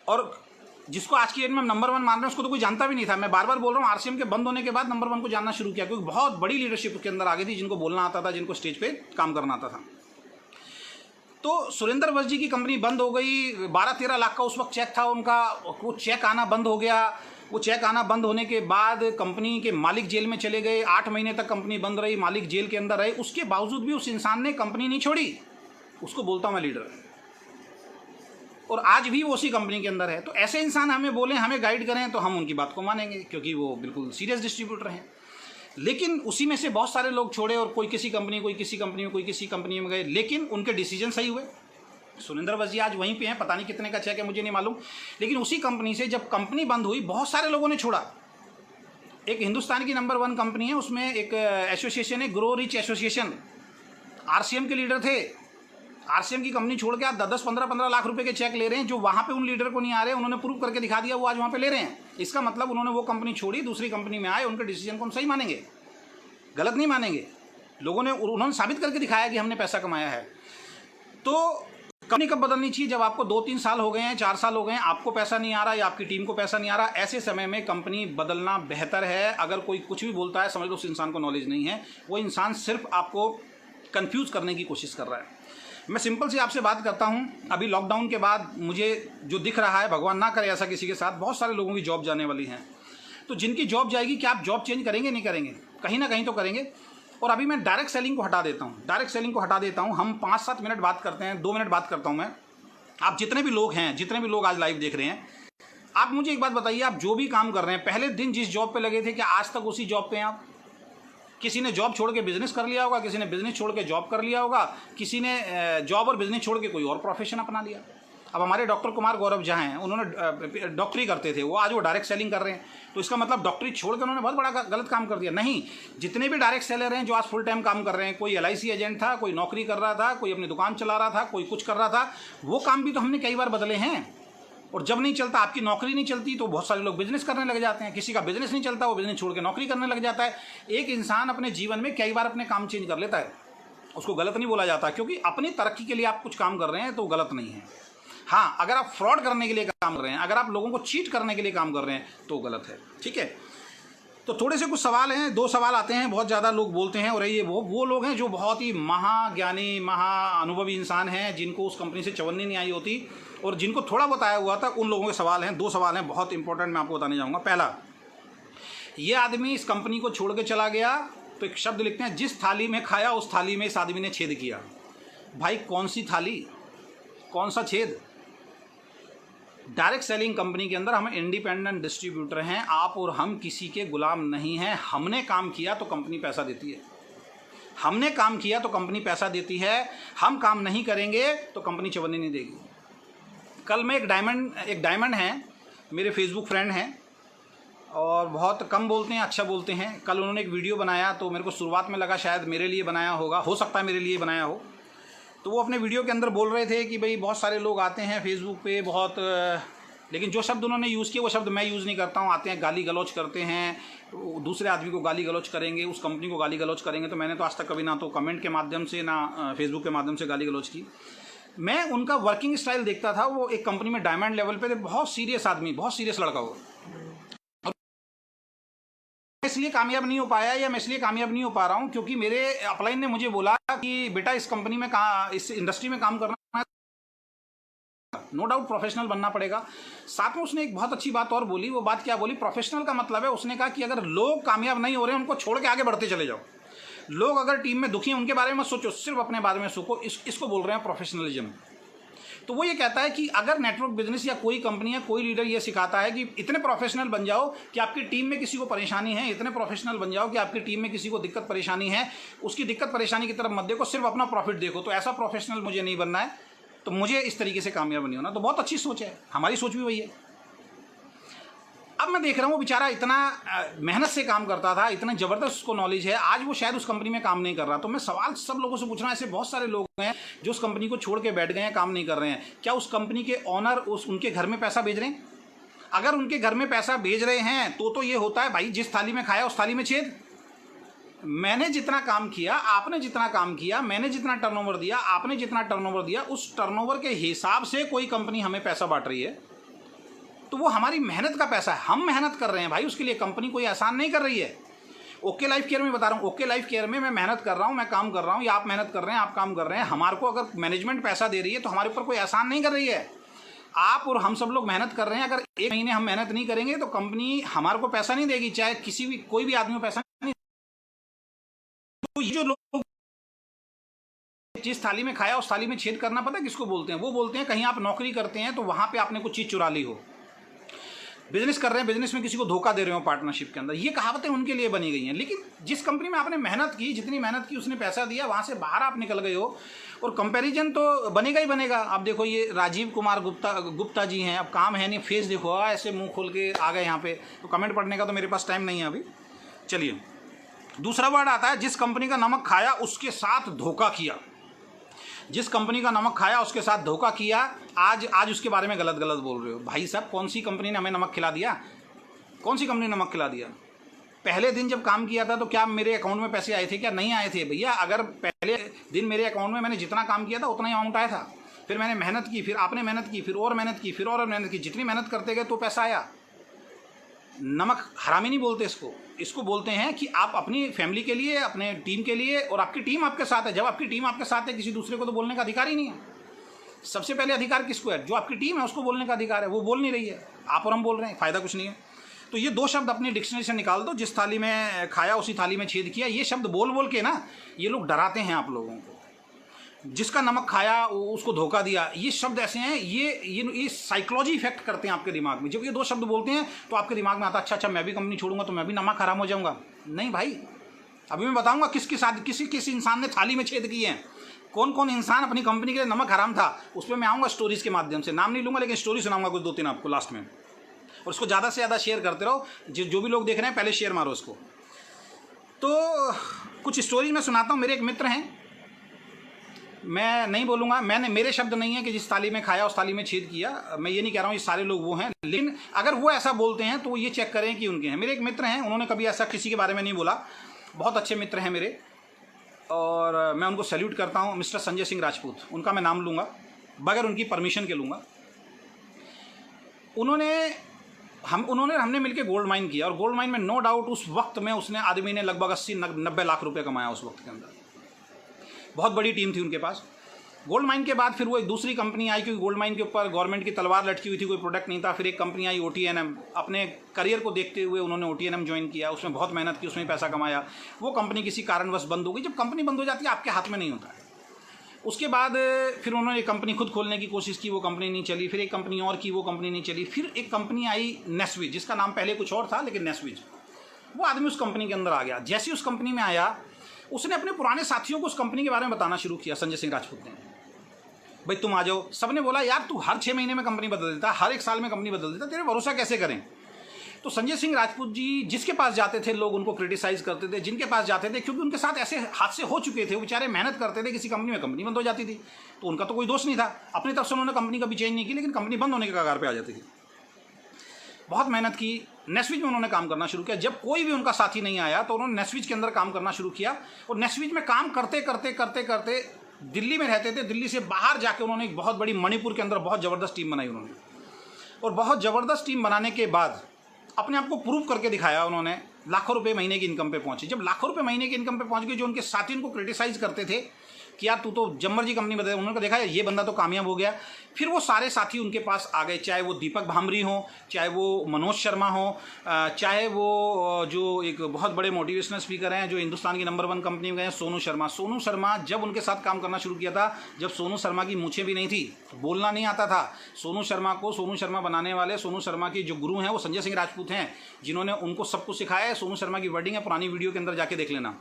और जिसको आज की डेट में हम नंबर 1 मान रहे हैं उसको तो कोई जानता भी नहीं था। मैं बार बार बोल रहा हूँ, आरसीएम के बंद होने के बाद नंबर 1 को जानना शुरू किया, क्योंकि बहुत बड़ी लीडरशिप के अंदर आ गई थी, जिनको बोलना आता था, जिनको स्टेज पे काम करना आता था। तो सुरेंद्र वस्त जी की कंपनी बंद हो गई। 12-13 लाख का उस वक्त चेक था उनका, वो चेक आना बंद हो गया। वो चेक आना बंद होने के बाद कंपनी के मालिक जेल में चले गए। 8 महीने तक कंपनी बंद रही, मालिक जेल के अंदर रहे। उसके बावजूद भी उस इंसान ने कंपनी नहीं छोड़ी। उसको बोलता हूँ मैं लीडर, और आज भी वो उसी कंपनी के अंदर है। तो ऐसे इंसान हमें बोलें, हमें गाइड करें तो हम उनकी बात को मानेंगे, क्योंकि वो बिल्कुल सीरियस डिस्ट्रीब्यूटर हैं। लेकिन उसी में से बहुत सारे लोग छोड़े और कोई किसी कंपनी, कोई किसी कंपनी में, कोई किसी कंपनी में गए, लेकिन उनके डिसीजन सही हुए। सुरेंद्र वस्त जी आज वहीं पे हैं, पता नहीं कितने का चेक है मुझे नहीं मालूम, लेकिन उसी कंपनी से जब कंपनी बंद हुई बहुत सारे लोगों ने छोड़ा। एक हिंदुस्तान की नंबर 1 कंपनी है, उसमें एक एसोसिएशन है, ग्रो रिच एसोसिएशन, आरसीएम के लीडर थे, आरसीएम की कंपनी छोड़ के आप 10-15 लाख रुपए के चेक ले रहे हैं, जो वहाँ पे उन लीडर को नहीं आ रहे हैं, उन्होंने प्रूव करके दिखा दिया, वो आज वहाँ पे ले रहे हैं। इसका मतलब उन्होंने वो कंपनी छोड़ी, दूसरी कंपनी में आए, उनके डिसीजन को हम सही मानेंगे, गलत नहीं मानेंगे। लोगों ने, उन्होंने साबित करके दिखाया कि हमने पैसा कमाया है। तो कंपनी कब बदलनी चाहिए? जब आपको 2-3 साल हो गए हैं, 4 साल हो गए हैं, आपको पैसा नहीं आ रहा या आपकी टीम को पैसा नहीं आ रहा, ऐसे समय में कंपनी बदलना बेहतर है। अगर कोई कुछ भी बोलता है, समझ लो उस इंसान को नॉलेज नहीं है, वो इंसान सिर्फ आपको कंफ्यूज करने की कोशिश कर रहा है। मैं सिंपल सी आपसे बात करता हूं, अभी लॉकडाउन के बाद मुझे जो दिख रहा है, भगवान ना करे ऐसा किसी के साथ, बहुत सारे लोगों की जॉब जाने वाली हैं। तो जिनकी जॉब जाएगी, क्या आप जॉब चेंज करेंगे? नहीं करेंगे, कहीं ना कहीं तो करेंगे। और अभी मैं डायरेक्ट सेलिंग को हटा देता हूं, हम 5-7 मिनट बात करते हैं, 2 मिनट बात करता हूं मैं। आप जितने भी लोग आज लाइव देख रहे हैं, आप मुझे एक बात बताइए, आप जो भी काम कर रहे हैं, पहले दिन जिस जॉब पे लगे थे, क्या आज तक उसी जॉब पे हैं आप? किसी ने जॉब छोड़ के बिजनेस कर लिया होगा, किसी ने बिजनेस छोड़ के जॉब कर लिया होगा, किसी ने जॉब और बिजनेस छोड़ के कोई और प्रोफेशन अपना लिया। अब हमारे डॉक्टर कुमार गौरव जहाँ हैं, उन्होंने डॉक्टरी करते थे, वो आज वो डायरेक्ट सेलिंग कर रहे हैं। तो इसका मतलब डॉक्टरी छोड़ के उन्होंने बहुत बड़ा गलत काम कर दिया? नहीं, जितने भी डायरेक्ट सेलर हैं जो आज फुल टाइम काम कर रहे हैं, कोई LIC एजेंट था, कोई नौकरी कर रहा था, कोई अपनी दुकान चला रहा था, कोई कुछ कर रहा था, वो काम भी तो हमने कई बार बदले हैं। और जब नहीं चलता, आपकी नौकरी नहीं चलती, तो बहुत सारे लोग बिजनेस करने लग जाते हैं। किसी का बिजनेस नहीं चलता, वो बिजनेस छोड़ के नौकरी करने लग जाता है। एक इंसान अपने जीवन में कई बार अपने काम चेंज कर लेता है, उसको गलत नहीं बोला जाता, क्योंकि अपनी तरक्की के लिए आप कुछ काम कर रहे हैं तो गलत नहीं है। हाँ, अगर आप फ्रॉड करने के लिए काम कर रहे हैं, अगर आप लोगों को चीट करने के लिए काम कर रहे हैं तो गलत है। ठीक है, तो थोड़े से कुछ सवाल हैं, 2 सवाल आते हैं, बहुत ज़्यादा लोग बोलते हैं, और ये वो लोग हैं जो बहुत ही महाज्ञानी, महाअनुभवी इंसान हैं, जिनको उस कंपनी से चवन्नी नहीं आई होती, और जिनको थोड़ा बहुत आया हुआ था, उन लोगों के सवाल हैं। 2 सवाल हैं बहुत इंपॉर्टेंट, मैं आपको बताने जाऊँगा। पहला, ये आदमी इस कंपनी को छोड़ के चला गया, तो एक शब्द लिखते हैं, जिस थाली में खाया उस थाली में इस आदमी ने छेद किया। भाई कौन सी थाली, कौन सा छेद? डायरेक्ट सेलिंग कंपनी के अंदर हम इंडिपेंडेंट डिस्ट्रीब्यूटर हैं, आप और हम किसी के गुलाम नहीं हैं। हमने काम किया तो कंपनी पैसा देती है, हमने काम किया तो कंपनी पैसा देती है, हम काम नहीं करेंगे तो कंपनी चवन्नी नहीं देगी। कल मैं एक डायमंड हैं, मेरे फेसबुक फ्रेंड हैं और बहुत कम बोलते हैं, अच्छा बोलते हैं। कल उन्होंने एक वीडियो बनाया, तो मेरे को शुरुआत में लगा शायद मेरे लिए बनाया होगा, हो सकता है मेरे लिए बनाया हो। तो वो अपने वीडियो के अंदर बोल रहे थे कि भाई बहुत सारे लोग आते हैं फेसबुक पे, बहुत, लेकिन जो शब्द उन्होंने यूज़ किए वो शब्द मैं यूज़ नहीं करता हूँ। आते हैं गाली गलौज करते हैं, दूसरे आदमी को गाली गलौज करेंगे, उस कंपनी को गाली गलौज करेंगे। तो मैंने तो आज तक कभी ना तो कमेंट के माध्यम से, ना फेसबुक के माध्यम से गाली गलौज की। मैं उनका वर्किंग स्टाइल देखता था, वो एक कंपनी में डायमंड लेवल पे थे, बहुत सीरियस आदमी, बहुत सीरियस लड़का वो। इसलिए कामयाब नहीं हो पाया, या मैं इसलिए कामयाब नहीं हो पा रहा हूं क्योंकि मेरे अपलाइन ने मुझे बोला कि बेटा इस कंपनी में, इस इंडस्ट्री में काम करना है, नो डाउट प्रोफेशनल बनना पड़ेगा। साथ में उसने एक बहुत अच्छी बात और बोली। वो बात क्या बोली? प्रोफेशनल का मतलब है, उसने कहा कि अगर लोग कामयाब नहीं हो रहे हैं, उनको छोड़ के आगे बढ़ते चले जाओ। लोग अगर टीम में दुखी हैं, उनके बारे में सोचो, सिर्फ अपने बारे में सोचो। इसको बोल रहे हैं प्रोफेशनलिज्म। तो वो ये कहता है कि अगर नेटवर्क बिजनेस या कोई कंपनी या कोई लीडर ये सिखाता है कि इतने प्रोफेशनल बन जाओ कि आपकी टीम में किसी को परेशानी है, इतने प्रोफेशनल बन जाओ कि आपकी टीम में किसी को दिक्कत परेशानी है, उसकी दिक्कत परेशानी की तरफ मत देखो, सिर्फ अपना प्रॉफिट देखो, तो ऐसा प्रोफेशनल मुझे नहीं बनना है, तो मुझे इस तरीके से कामयाब नहीं होना। तो बहुत अच्छी सोच है, हमारी सोच भी वही है। अब मैं देख रहा हूँ वो बेचारा इतना मेहनत से काम करता था, इतना ज़बरदस्त उसको नॉलेज है, आज वो शायद उस कंपनी में काम नहीं कर रहा। तो मैं सवाल सब लोगों से पूछ रहा हूँ, ऐसे बहुत सारे लोग हैं जो उस कंपनी को छोड़ के बैठ गए हैं, काम नहीं कर रहे हैं। क्या उस कंपनी के ऑनर उनके घर में पैसा भेज रहे हैं? अगर उनके घर में पैसा भेज रहे हैं तो ये होता है भाई, जिस थाली में खाया उस थाली में छेद। मैंने जितना काम किया, आपने जितना काम किया, मैंने जितना टर्नओवर दिया, आपने जितना टर्नओवर दिया, उस टर्नओवर के हिसाब से कोई कंपनी हमें पैसा बांट रही है, तो वो हमारी मेहनत का पैसा है। हम मेहनत कर रहे हैं भाई, उसके लिए कंपनी कोई एहसान नहीं कर रही है। ओके लाइफ केयर में बता रहा हूँ, ओके लाइफ केयर में मैं मेहनत कर रहा हूँ, मैं काम कर रहा हूँ, या आप मेहनत कर रहे हैं, आप काम कर रहे हैं। हमारे को अगर मैनेजमेंट पैसा दे रही है तो हमारे ऊपर कोई एहसान नहीं कर रही है। आप और हम सब लोग मेहनत कर रहे हैं। अगर 1 महीने हम मेहनत नहीं करेंगे तो कंपनी हमारे को पैसा नहीं देगी, चाहे कोई भी आदमी को पैसा नहीं। तो ये जो लोग जिस थाली में खाया उस थाली में छेद करना, पता है किसको बोलते हैं? वो बोलते हैं कहीं आप नौकरी करते हैं तो वहां पे आपने कुछ चीज चुरा ली हो, बिजनेस कर रहे हैं, बिजनेस में किसी को धोखा दे रहे हो पार्टनरशिप के अंदर। ये कहावतें उनके लिए बनी गई हैं। लेकिन जिस कंपनी में आपने मेहनत की, जितनी मेहनत की, उसने पैसा दिया, वहां से बाहर आप निकल गए हो, और कंपैरिजन तो बनेगा ही बनेगा। अब देखो ये राजीव कुमार गुप्ता जी हैं, अब काम है नहीं, फेस देखो ऐसे मुंह खोल के आ गए यहाँ पे, तो कमेंट पढ़ने का तो मेरे पास टाइम नहीं है अभी। चलिए, दूसरा वर्ड आता है, जिस कंपनी का नमक खाया उसके साथ धोखा किया। जिस कंपनी का नमक खाया उसके साथ धोखा किया, आज उसके बारे में गलत गलत बोल रहे हो। भाई साहब, कौन सी कंपनी ने हमें नमक खिला दिया? कौन सी कंपनी ने नमक खिला दिया? पहले दिन जब काम किया था तो क्या मेरे अकाउंट में पैसे आए थे? क्या नहीं आए थे? भैया, अगर पहले दिन मेरे अकाउंट में मैंने जितना काम किया था उतना ही अमाउंट आया था। फिर मैंने मेहनत की, फिर आपने मेहनत की, फिर और मेहनत की, फिर और मेहनत की, जितनी मेहनत करते गए तो पैसा आया। नमक हरामी नहीं बोलते इसको बोलते हैं कि आप अपनी फैमिली के लिए, अपने टीम के लिए, और आपकी टीम आपके साथ है। जब आपकी टीम आपके साथ है, किसी दूसरे को तो बोलने का अधिकार ही नहीं है। सबसे पहले अधिकार किसको है? जो आपकी टीम है उसको बोलने का अधिकार है। वो बोल नहीं रही है, आप और हम बोल रहे हैं, फ़ायदा कुछ नहीं है। तो ये 2 शब्द अपनी डिक्शनरी से निकाल दो, जिस थाली में खाया उसी थाली में छेद किया। ये शब्द बोल बोल के ना ये लोग डराते हैं आप लोगों को। जिसका नमक खाया उसको धोखा दिया, ये शब्द ऐसे हैं, ये साइकोलॉजी इफेक्ट करते हैं आपके दिमाग में। जब ये 2 शब्द बोलते हैं तो आपके दिमाग में आता है अच्छा मैं भी कंपनी छोड़ूंगा तो मैं भी नमक हराम हो जाऊंगा। नहीं भाई, अभी मैं बताऊंगा किसके साथ किसी इंसान ने थाली में छेद किए हैं, कौन कौन इंसान अपनी कंपनी के लिए नमक हराम था। उस पर मैं आऊँगा स्टोरीज के माध्यम से, नाम नहीं लूँगा लेकिन स्टोरी सुनाऊंगा कुछ 2-3 आपको लास्ट में। और उसको ज़्यादा से ज़्यादा शेयर करते रहो। जो भी लोग देख रहे हैं पहले शेयर मारो उसको। तो कुछ स्टोरी मैं सुनाता हूँ। मेरे एक मित्र हैं, मैं नहीं बोलूँगा, मेरे शब्द नहीं है कि जिस थाली में खाया उस थाली में छेद किया। मैं ये नहीं कह रहा हूँ ये सारे लोग वो हैं, लेकिन अगर वो ऐसा बोलते हैं तो ये चेक करें कि उनके हैं। मेरे एक मित्र हैं, उन्होंने कभी ऐसा किसी के बारे में नहीं बोला। बहुत अच्छे मित्र हैं मेरे और मैं उनको सैल्यूट करता हूँ। मिस्टर संजय सिंह राजपूत, उनका मैं नाम लूँगा बगैर उनकी परमिशन के लूँगा। हमने मिलकर गोल्ड माइन किया और गोल्ड माइन में नो डाउट उस वक्त में उसने आदमी ने लगभग 80-90 लाख रुपए कमाया उस वक्त के अंदर। बहुत बड़ी टीम थी उनके पास। गोल्ड माइन के बाद फिर वो एक दूसरी कंपनी आई, क्योंकि गोल्ड माइन के ऊपर गवर्नमेंट की तलवार लटकी हुई थी, कोई प्रोडक्ट नहीं था। फिर एक कंपनी आई OTNM, अपने करियर को देखते हुए उन्होंने OTNM ज्वाइन किया, उसमें बहुत मेहनत की, उसमें पैसा कमाया। वो कंपनी किसी कारणवश बंद हो गई। जब कंपनी बंद हो जाती है आपके हाथ में नहीं होता है। उसके बाद फिर उन्होंने एक कंपनी खुद खोलने की कोशिश की, वो कंपनी नहीं चली। फिर एक कंपनी और की, वो कंपनी नहीं चली। फिर एक कंपनी आई नेस्विज, जिसका नाम पहले कुछ और था लेकिन नेस्विज। वो आदमी उस कंपनी के अंदर आ गया। जैसे ही उस कंपनी में आया, उसने अपने पुराने साथियों को उस कंपनी के बारे में बताना शुरू किया। संजय सिंह राजपूत ने, भाई तुम आ जाओ। सबने बोला यार तू हर 6 महीने में कंपनी बदल देता, हर 1 साल में कंपनी बदल देता, तेरे भरोसा कैसे करें। तो संजय सिंह राजपूत जी जिसके पास जाते थे लोग उनको क्रिटिसाइज करते थे, जिनके पास जाते थे, क्योंकि उनके साथ ऐसे हादसे हो चुके थे, वो बेचारे मेहनत करते थे, किसी कंपनी में कंपनी बंद हो जाती थी तो उनका तो कोई दोष नहीं था। अपनी तरफ से उन्होंने कंपनी कभी चेंज नहीं की, लेकिन कंपनी बंद होने के कगार पर आ जाती थी। बहुत मेहनत की, नेस्विज में उन्होंने काम करना शुरू किया। जब कोई भी उनका साथी नहीं आया तो उन्होंने नेस्विज के अंदर काम करना शुरू किया। और नेस्विज में काम करते करते करते करते दिल्ली में रहते थे, दिल्ली से बाहर जाके उन्होंने एक बहुत बड़ी मणिपुर के अंदर बहुत ज़बरदस्त टीम बनाई उन्होंने। और बहुत ज़बरदस्त टीम बनाने के बाद अपने आप को प्रूव करके दिखाया उन्होंने। लाखों रुपए महीने की इनकम पे पहुंचे। जब लाखों रुपए महीने की इनकम पे पहुंच गए, जो उनके साथी उनको क्रिटिसाइज करते थे कि यार तू तो जम्मर जी कंपनी बदल, उन्होंने देखा ये बंदा तो कामयाब हो गया। फिर वो सारे साथी उनके पास आ गए, चाहे वो दीपक भामरी हो, चाहे वो मनोज शर्मा हो, चाहे वो जो एक बहुत बड़े मोटिवेशनल स्पीकर हैं जो हिंदुस्तान की नंबर 1 कंपनी में गए हैं, सोनू शर्मा। सोनू शर्मा जब उनके साथ काम करना शुरू किया था, जब सोनू शर्मा की मूछें भी नहीं थी, बोलना नहीं आता था, सोनू शर्मा को सोनू शर्मा बनाने वाले सोनू शर्मा के जो गुरु हैं वो संजय सिंह राजपूत हैं, जिन्होंने उनको सब कुछ सिखाया है। सोनू शर्मा की वर्डिंग है, पुरानी वीडियो के अंदर जाके देख लेना।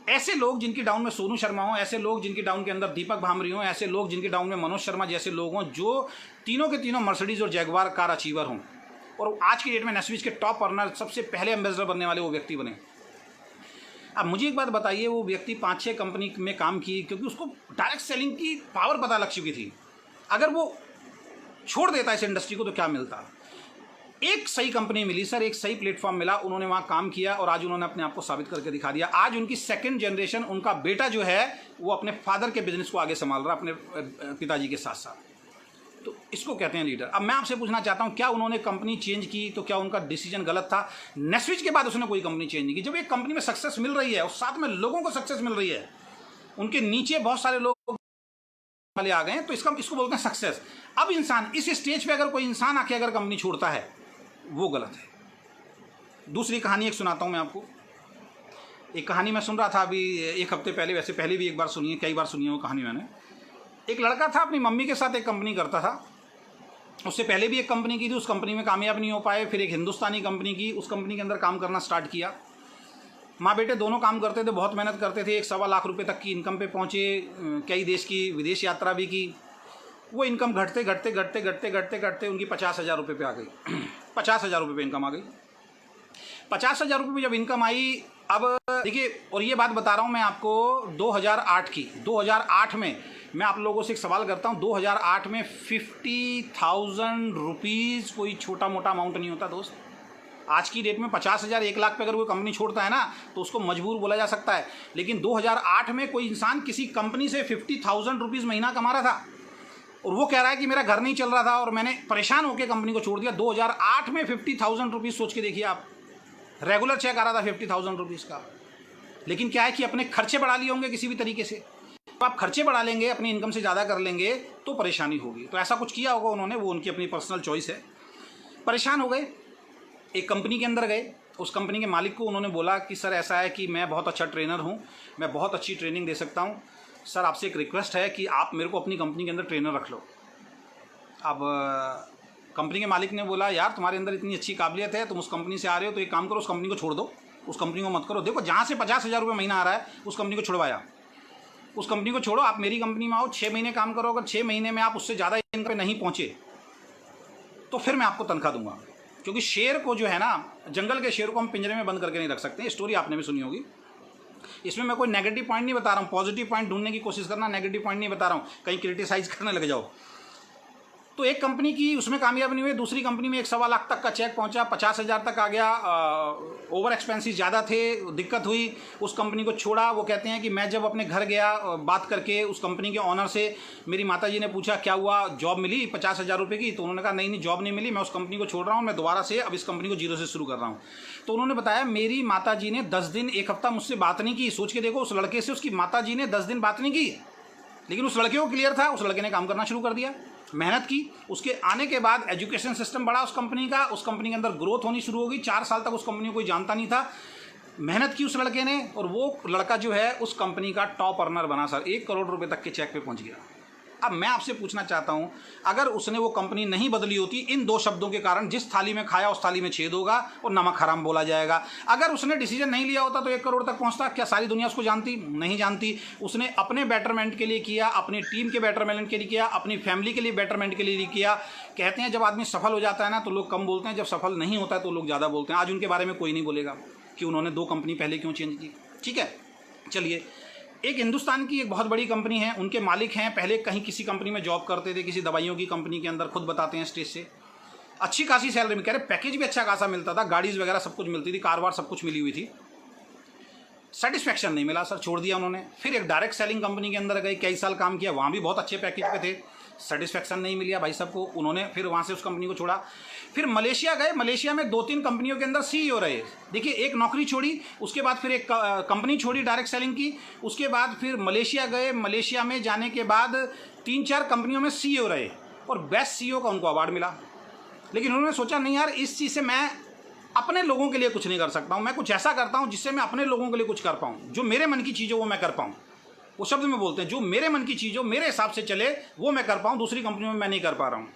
ऐसे लोग जिनकी डाउन में सोनू शर्मा हो, ऐसे लोग जिनकी डाउन के अंदर दीपक भामरी हो, ऐसे लोग जिनकी डाउन में मनोज शर्मा जैसे लोग हों, जो तीनों के तीनों मर्सिडीज और जैगवार कार अचीवर हों, और आज की डेट में नेस्विज के टॉप अर्नर, सबसे पहले एम्बेसडर बनने वाले वो व्यक्ति बने। अब मुझे एक बात बताइए, वो व्यक्ति 5-6 कंपनी में काम की, क्योंकि उसको डायरेक्ट सेलिंग की पावर पता लग चुकी थी। अगर वो छोड़ देता इस इंडस्ट्री को तो क्या मिलता। एक सही कंपनी मिली सर, एक सही प्लेटफॉर्म मिला, उन्होंने वहाँ काम किया और आज उन्होंने अपने आप को साबित करके दिखा दिया। आज उनकी 2nd जनरेशन, उनका बेटा जो है वो अपने फादर के बिजनेस को आगे संभाल रहा, अपने पिताजी के साथ साथ। तो इसको कहते हैं लीडर। अब मैं आपसे पूछना चाहता हूँ, क्या उन्होंने कंपनी चेंज की तो क्या उनका डिसीजन गलत था? नेस्विज के बाद उसने कोई कंपनी चेंज नहीं की। जब एक कंपनी में सक्सेस मिल रही है और साथ में लोगों को सक्सेस मिल रही है, उनके नीचे बहुत सारे लोग वाले आ गए हैं, तो इसको बोलते हैं सक्सेस। अब इंसान इस स्टेज पे अगर कोई इंसान आके अगर कंपनी छोड़ता है वो गलत है। दूसरी कहानी एक सुनाता हूँ मैं आपको। एक कहानी मैं सुन रहा था अभी 1 हफ्ते पहले, वैसे पहले भी एक बार सुनी है, कई बार सुनी है वो कहानी मैंने। एक लड़का था, अपनी मम्मी के साथ एक कंपनी करता था। उससे पहले भी एक कंपनी की थी, उस कंपनी में कामयाब नहीं हो पाए। फिर एक हिंदुस्तानी कंपनी की, उस कंपनी के अंदर काम करना स्टार्ट किया। माँ बेटे दोनों काम करते थे, बहुत मेहनत करते थे। 1-1.25 लाख रुपये तक की इनकम पे पहुँचे, कई देश की विदेश यात्रा भी की। वो इनकम घटते घटते घटते घटते घटते घटते उनकी 50,000 रुपये पे आ गई। 50,000 रुपये पे इनकम आ गई। 50,000 रुपये पे जब इनकम आई, अब देखिए, और ये बात बता रहा हूँ मैं आपको 2008 की। 2008 में मैं आप लोगों से एक सवाल करता हूँ, 2008 में 50,000 रुपीज़ कोई छोटा मोटा अमाउंट नहीं होता दोस्त। आज की डेट में 50,000 1 लाख पे अगर कोई कंपनी छोड़ता है ना तो उसको मजबूर बोला जा सकता है। लेकिन 2008 में कोई इंसान किसी कंपनी से 50,000 रुपीज़ महीना कमा रहा था और वो कह रहा है कि मेरा घर नहीं चल रहा था और मैंने परेशान होकर कंपनी को छोड़ दिया। 2008 में 50,000 रुपीज़, सोच के देखिए आप, रेगुलर चेक आ रहा था 50,000 रुपीज़ का। लेकिन क्या है कि अपने खर्चे बढ़ा लिए होंगे किसी भी तरीके से। तो आप खर्चे बढ़ा लेंगे, अपनी इनकम से ज़्यादा कर लेंगे तो परेशानी होगी। तो ऐसा कुछ किया होगा उन्होंने, वो उनकी अपनी पर्सनल चॉइस है। परेशान हो गए, एक कंपनी के अंदर गए, उस कंपनी के मालिक को उन्होंने बोला कि सर ऐसा है कि मैं बहुत अच्छा ट्रेनर हूँ, मैं बहुत अच्छी ट्रेनिंग दे सकता हूँ, सर आपसे एक रिक्वेस्ट है कि आप मेरे को अपनी कंपनी के अंदर ट्रेनर रख लो। अब कंपनी के मालिक ने बोला यार तुम्हारे अंदर इतनी अच्छी काबिलियत है, तुम उस कंपनी से आ रहे हो तो एक काम करो, उस कंपनी को छोड़ दो, उस कंपनी को मत करो। देखो जहाँ से 50,000 रुपये महीना आ रहा है उस कंपनी को छुड़वाया, उस कंपनी को छोड़ो, आप मेरी कंपनी में आओ, 6 महीने काम करो। अगर 6 महीने में आप उससे ज़्यादा इनकम पे नहीं पहुँचे तो फिर मैं आपको तनख्वाह दूंगा। क्योंकि शेर को जो है ना, जंगल के शेर को हम पिंजरे में बंद करके नहीं रख सकते। स्टोरी आपने भी सुनी होगी। इसमें मैं कोई नेगेटिव पॉइंट नहीं बता रहा हूँ, पॉजिटिव पॉइंट ढूंढने की कोशिश करना, नेगेटिव पॉइंट नहीं बता रहा हूँ, कहीं क्रिटिसाइज करने लग जाओ। तो एक कंपनी की उसमें कामयाब नहीं हुई, दूसरी कंपनी में 1.25 लाख तक का चेक पहुंचा, 50,000 तक आ गया, ओवर एक्सपेंसिस ज़्यादा थे, दिक्कत हुई, उस कंपनी को छोड़ा। वो कहते हैं कि मैं जब अपने घर गया बात करके उस कंपनी के ऑनर से, मेरी माताजी ने पूछा क्या हुआ, जॉब मिली 50,000 रुपये की? तो उन्होंने कहा नहीं जॉब नहीं मिली, मैं उस कंपनी को छोड़ रहा हूँ, मैं दोबारा से अब इस कंपनी को जीरो से शुरू कर रहा हूँ। तो उन्होंने बताया मेरी माताजी ने 10 दिन 1 हफ्ता मुझसे बात नहीं की। सोच के देखो, उस लड़के से उसकी माताजी ने 10 दिन बात नहीं की, लेकिन उस लड़के को क्लियर था, उस लड़के ने काम करना शुरू कर दिया, मेहनत की। उसके आने के बाद एजुकेशन सिस्टम बढ़ा उस कंपनी का, उस कंपनी के अंदर ग्रोथ होनी शुरू हो गई। 4 साल तक उस कंपनी को कोई जानता नहीं था, मेहनत की उस लड़के ने, और वो लड़का जो है उस कंपनी का टॉप अर्नर बना सर, 1 करोड़ रुपए तक के चेक पे पहुंच गया। अब मैं आपसे पूछना चाहता हूं, अगर उसने वो कंपनी नहीं बदली होती, इन 2 शब्दों के कारण, जिस थाली में खाया उस थाली में छेद होगा और नमक हराम बोला जाएगा। अगर उसने डिसीजन नहीं लिया होता तो 1 करोड़ तक पहुंचता। क्या सारी दुनिया उसको जानती? नहीं जानती। उसने अपने बेटरमेंट के लिए किया, अपनी टीम के बेटरमेंट के लिए किया, अपनी फैमिली के लिए बेटरमेंट के लिए किया। कहते हैं जब आदमी सफल हो जाता है ना तो लोग कम बोलते हैं, जब सफल नहीं होता है तो लोग ज़्यादा बोलते हैं। आज उनके बारे में कोई नहीं बोलेगा कि उन्होंने 2 कंपनी पहले क्यों चेंज की। ठीक है, चलिए, एक हिंदुस्तान की एक बहुत बड़ी कंपनी है, उनके मालिक हैं, पहले कहीं किसी कंपनी में जॉब करते थे, किसी दवाइयों की कंपनी के अंदर, खुद बताते हैं स्टेज से। अच्छी खासी सैलरी में, कह रहे पैकेज भी अच्छा खासा मिलता था, गाड़ीज वगैरह सब कुछ मिलती थी, कार वार सब कुछ मिली हुई थी। सेटिस्फैक्शन नहीं मिला सर, छोड़ दिया उन्होंने। फिर एक डायरेक्ट सेलिंग कंपनी के अंदर गए, कई साल काम किया, वहाँ भी बहुत अच्छे पैकेज पे थे, सेटिस्फैक्शन नहीं मिला भाई साहब को, उन्होंने फिर वहाँ से उस कंपनी को छोड़ा। फिर मलेशिया गए, मलेशिया में 2-3 कंपनियों के अंदर CEO रहे। देखिए, एक नौकरी छोड़ी, उसके बाद फिर एक कंपनी छोड़ी डायरेक्ट सेलिंग की, उसके बाद फिर मलेशिया गए, मलेशिया में जाने के बाद 3-4 कंपनियों में CEO रहे और बेस्ट CEO का उनको अवार्ड मिला। लेकिन उन्होंने सोचा नहीं यार, इस चीज़ से मैं अपने लोगों के लिए कुछ नहीं कर सकता हूँ, मैं कुछ ऐसा करता हूँ जिससे मैं अपने लोगों के लिए कुछ कर पाऊँ, जो मेरे मन की चीज़ हो वो मैं कर पाऊँ। वो शब्द में बोलते हैं, जो मेरे मन की चीज़ हो, मेरे हिसाब से चले, वो मैं कर पाऊँ, दूसरी कंपनियों में मैं नहीं कर पा रहा हूँ।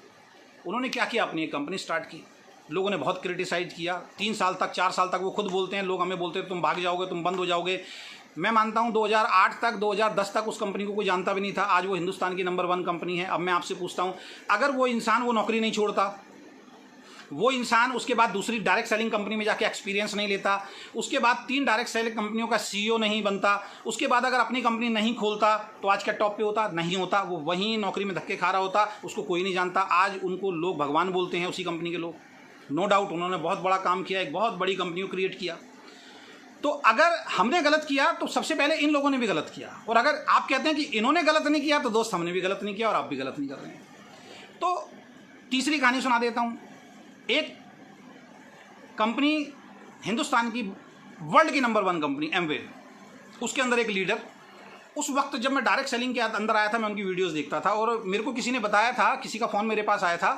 उन्होंने क्या किया, अपनी एक कंपनी स्टार्ट की। लोगों ने बहुत क्रिटिसाइज किया, 3 साल तक 4 साल तक वो खुद बोलते हैं, लोग हमें बोलते हैं तुम भाग जाओगे, तुम बंद हो जाओगे। मैं मानता हूँ 2008 तक 2010 तक उस कंपनी को कोई जानता भी नहीं था, आज वो हिंदुस्तान की नंबर 1 कंपनी है। अब मैं आपसे पूछता हूँ, अगर वो इंसान वो नौकरी नहीं छोड़ता, वो इंसान उसके बाद दूसरी डायरेक्ट सेलिंग कंपनी में जाके एक्सपीरियंस नहीं लेता, उसके बाद 3 डायरेक्ट सेलिंग कंपनियों का CEO नहीं बनता, उसके बाद अगर अपनी कंपनी नहीं खोलता तो आज क्या टॉप पे होता? नहीं होता। वो वहीं नौकरी में धक्के खा रहा होता, उसको कोई नहीं जानता। आज उनको लोग भगवान बोलते हैं, उसी कंपनी के लोग। नो डाउट उन्होंने बहुत बड़ा काम किया, एक बहुत बड़ी कंपनी को क्रिएट किया। तो अगर हमने गलत किया तो सबसे पहले इन लोगों ने भी गलत किया, और अगर आप कहते हैं कि इन्होंने गलत नहीं किया तो दोस्त हमने भी गलत नहीं किया और आप भी गलत नहीं कर रहे हैं। तो तीसरी कहानी सुना देता हूँ। एक कंपनी हिंदुस्तान की, वर्ल्ड की नंबर 1 कंपनी एमवे, उसके अंदर एक लीडर। उस वक्त जब मैं डायरेक्ट सेलिंग के अंदर आया था, मैं उनकी वीडियोस देखता था और मेरे को किसी ने बताया था, किसी का फ़ोन मेरे पास आया था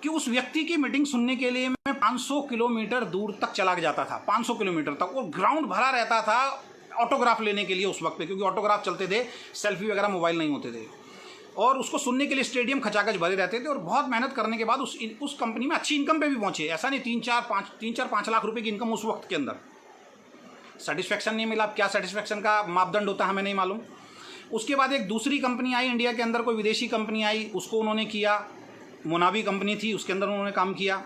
कि उस व्यक्ति की मीटिंग सुनने के लिए मैं 500 किलोमीटर दूर तक चला जाता था, 500 किलोमीटर तक, और ग्राउंड भरा रहता था ऑटोग्राफ लेने के लिए उस वक्त पे, क्योंकि ऑटोग्राफ चलते थे, सेल्फी वगैरह मोबाइल नहीं होते थे, और उसको सुनने के लिए स्टेडियम खचाखच भरे रहते थे। और बहुत मेहनत करने के बाद उस कंपनी में अच्छी इनकम पे भी पहुंचे, ऐसा नहीं 3-4-5 लाख रुपए की इनकम उस वक्त के अंदर। सेटिस्फैक्शन नहीं मिला। क्या सेटिस्फैक्शन का मापदंड होता है हमें नहीं मालूम। उसके बाद एक दूसरी कंपनी आई इंडिया के अंदर, कोई विदेशी कंपनी आई, उसको उन्होंने किया, मुनावी कंपनी थी, उसके अंदर उन्होंने काम किया।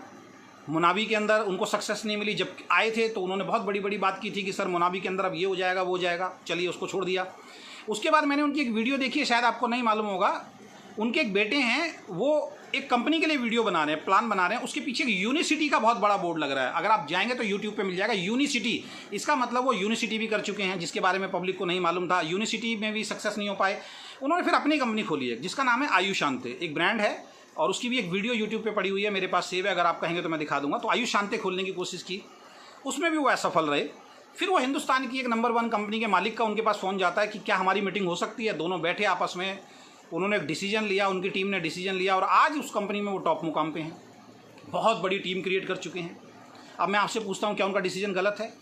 मुनावी के अंदर उनको सक्सेस नहीं मिली। जब आए थे तो उन्होंने बहुत बड़ी बड़ी बात की थी कि सर मुनावी के अंदर अब ये हो जाएगा वो हो जाएगा, चलिए उसको छोड़ दिया। उसके बाद मैंने उनकी एक वीडियो देखी है, शायद आपको नहीं मालूम होगा। उनके एक बेटे हैं, वो एक कंपनी के लिए वीडियो बना रहे हैं, प्लान बना रहे हैं। उसके पीछे एक यूनिसिटी का बहुत बड़ा बोर्ड लग रहा है। अगर आप जाएंगे तो यूट्यूब पे मिल जाएगा यूनिसिटी। इसका मतलब वो यूनिसिटी भी कर चुके हैं, जिसके बारे में पब्लिक को नहीं मालूम था। यूनिसिटी में भी सक्सेस नहीं हो पाए, उन्होंने फिर अपनी कंपनी खोली है जिसका नाम है आयुष शांते, एक ब्रांड है। और उसकी भी एक वीडियो यूट्यूब पे पड़ी हुई है, मेरे पास सेव है, अगर आप कहेंगे तो मैं दिखा दूंगा। तो आयुष शांते खोलने की कोशिश की, उसमें भी वो असफल रहे। फिर वो हिंदुस्तान की एक नंबर 1 कंपनी के मालिक का उनके पास फ़ोन जाता है कि क्या हमारी मीटिंग हो सकती है। दोनों बैठे आपस में, उन्होंने एक डिसीजन लिया, उनकी टीम ने डिसीजन लिया और आज उस कंपनी में वो टॉप मुकाम पे हैं, बहुत बड़ी टीम क्रिएट कर चुके हैं। अब मैं आपसे पूछता हूँ, क्या उनका डिसीजन गलत है?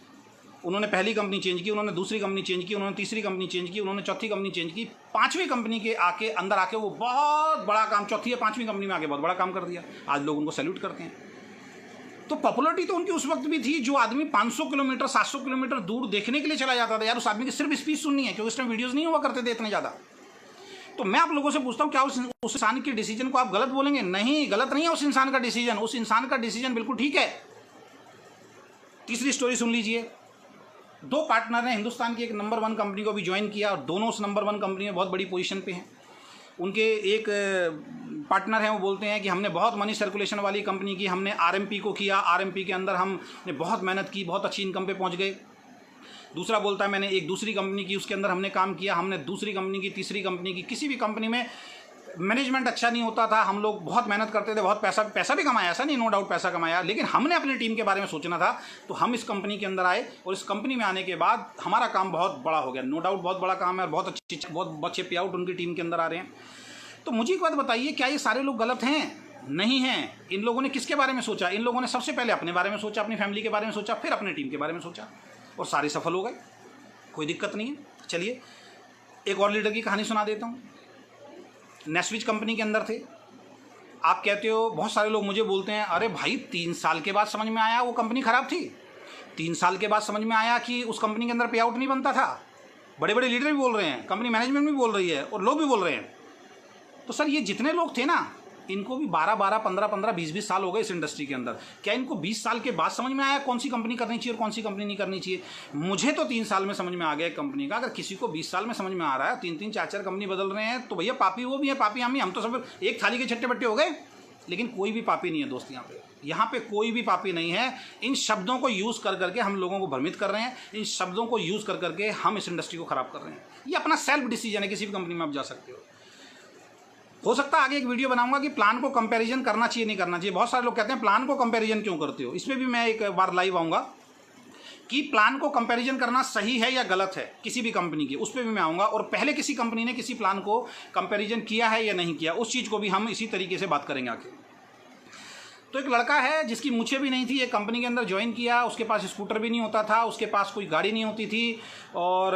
उन्होंने पहली कंपनी चेंज की, उन्होंने दूसरी कंपनी चेंज की, उन्होंने तीसरी कंपनी चेंज की, उन्होंने चौथी कंपनी चेंज की, 5वीं कंपनी के अंदर आके वो बहुत बड़ा काम, चौथी या 5वीं कंपनी में आके बहुत बड़ा काम कर दिया। आज लोग उनको सैल्यूट करते हैं। तो पॉपुलरिटी तो उनकी उस वक्त भी थी, जो आदमी 500 किलोमीटर 700 किलोमीटर दूर देखने के लिए चला जाता था, यार उस आदमी की सिर्फ स्पीच सुननी है, क्योंकि उस टाइम वीडियोज़ नहीं हुआ करते थे इतने ज़्यादा। तो मैं आप लोगों से पूछता हूँ, क्या उस इंसान के डिसीजन को आप गलत बोलेंगे? नहीं, गलत नहीं है उस इंसान का डिसीजन, उस इंसान का डिसीजन बिल्कुल ठीक है। तीसरी स्टोरी सुन लीजिए। 2 पार्टनर ने हिंदुस्तान की एक नंबर 1 कंपनी को भी ज्वाइन किया और दोनों उस नंबर 1 कंपनी में बहुत बड़ी पोजीशन पे हैं। उनके एक पार्टनर हैं, वो बोलते हैं कि हमने बहुत मनी सर्कुलेशन वाली कंपनी की, हमने आरएमपी को किया, आरएमपी के अंदर हमने बहुत मेहनत की, बहुत अच्छी इनकम पे पहुंच गए। दूसरा बोलता है मैंने एक दूसरी कंपनी की, उसके अंदर हमने काम किया, हमने दूसरी कंपनी की, तीसरी कंपनी की, किसी भी कंपनी में मैनेजमेंट अच्छा नहीं होता था, हम लोग बहुत मेहनत करते थे, बहुत पैसा भी कमाया, ऐसा नहीं, नो डाउट पैसा कमाया, लेकिन हमने अपनी टीम के बारे में सोचना था। तो हम इस कंपनी के अंदर आए और इस कंपनी में आने के बाद हमारा काम बहुत बड़ा हो गया। नो डाउट बहुत बड़ा काम है और बहुत अच्छे पे आउट उनकी टीम के अंदर आ रहे हैं। तो मुझे एक बात बताइए, क्या ये सारे लोग गलत हैं? नहीं हैं। इन लोगों ने किसके बारे में सोचा? इन लोगों ने सबसे पहले अपने बारे में सोचा, अपनी फैमिली के बारे में सोचा, फिर अपनी टीम के बारे में सोचा और सारे सफल हो गए, कोई दिक्कत नहीं है। चलिए एक और लीडर की कहानी सुना देता हूँ। नेस्विच कंपनी के अंदर थे। आप कहते हो, बहुत सारे लोग मुझे बोलते हैं, अरे भाई 3 साल के बाद समझ में आया वो कंपनी ख़राब थी, 3 साल के बाद समझ में आया कि उस कंपनी के अंदर पे आउट नहीं बनता था। बड़े बड़े लीडर भी बोल रहे हैं, कंपनी मैनेजमेंट भी बोल रही है और लोग भी बोल रहे हैं। तो सर ये जितने लोग थे ना, इनको भी 12-12, 15-15, 20-20 साल हो गए इस इंडस्ट्री के अंदर। क्या इनको 20 साल के बाद समझ में आया कौन सी कंपनी करनी चाहिए और कौन सी कंपनी नहीं करनी चाहिए? मुझे तो 3 साल में समझ में आ गया कंपनी का। अगर किसी को 20 साल में समझ में आ रहा है, 3-3, 4-4 कंपनी बदल रहे हैं, तो भैया पापी वो भी है, पापी हम तो सब एक थाली के छट्टे बट्टे हो गए। लेकिन कोई भी पापी नहीं है दोस्त, यहाँ पे कोई भी पापी नहीं है। इन शब्दों को यूज़ कर करके हम लोगों को भ्रमित कर रहे हैं, इन शब्दों को यूज़ कर करके हम इस इंडस्ट्री को ख़राब कर रहे हैं। ये अपना सेल्फ डिसीजन है, किसी भी कंपनी में आप जा सकते हो सकता है आगे एक वीडियो बनाऊंगा कि प्लान को कंपैरिजन करना चाहिए नहीं करना चाहिए। बहुत सारे लोग कहते हैं प्लान को कंपैरिजन क्यों करते हो, इसमें भी मैं एक बार लाइव आऊँगा कि प्लान को कंपैरिजन करना सही है या गलत है किसी भी कंपनी की, उस पर भी मैं आऊँगा। और पहले किसी कंपनी ने किसी प्लान को कंपैरिजन किया है या नहीं किया, उस चीज़ को भी हम इसी तरीके से बात करेंगे आगे। तो एक लड़का है जिसकी मूछें भी नहीं थी, एक कंपनी के अंदर ज्वाइन किया, उसके पास स्कूटर भी नहीं होता था, उसके पास कोई गाड़ी नहीं होती थी और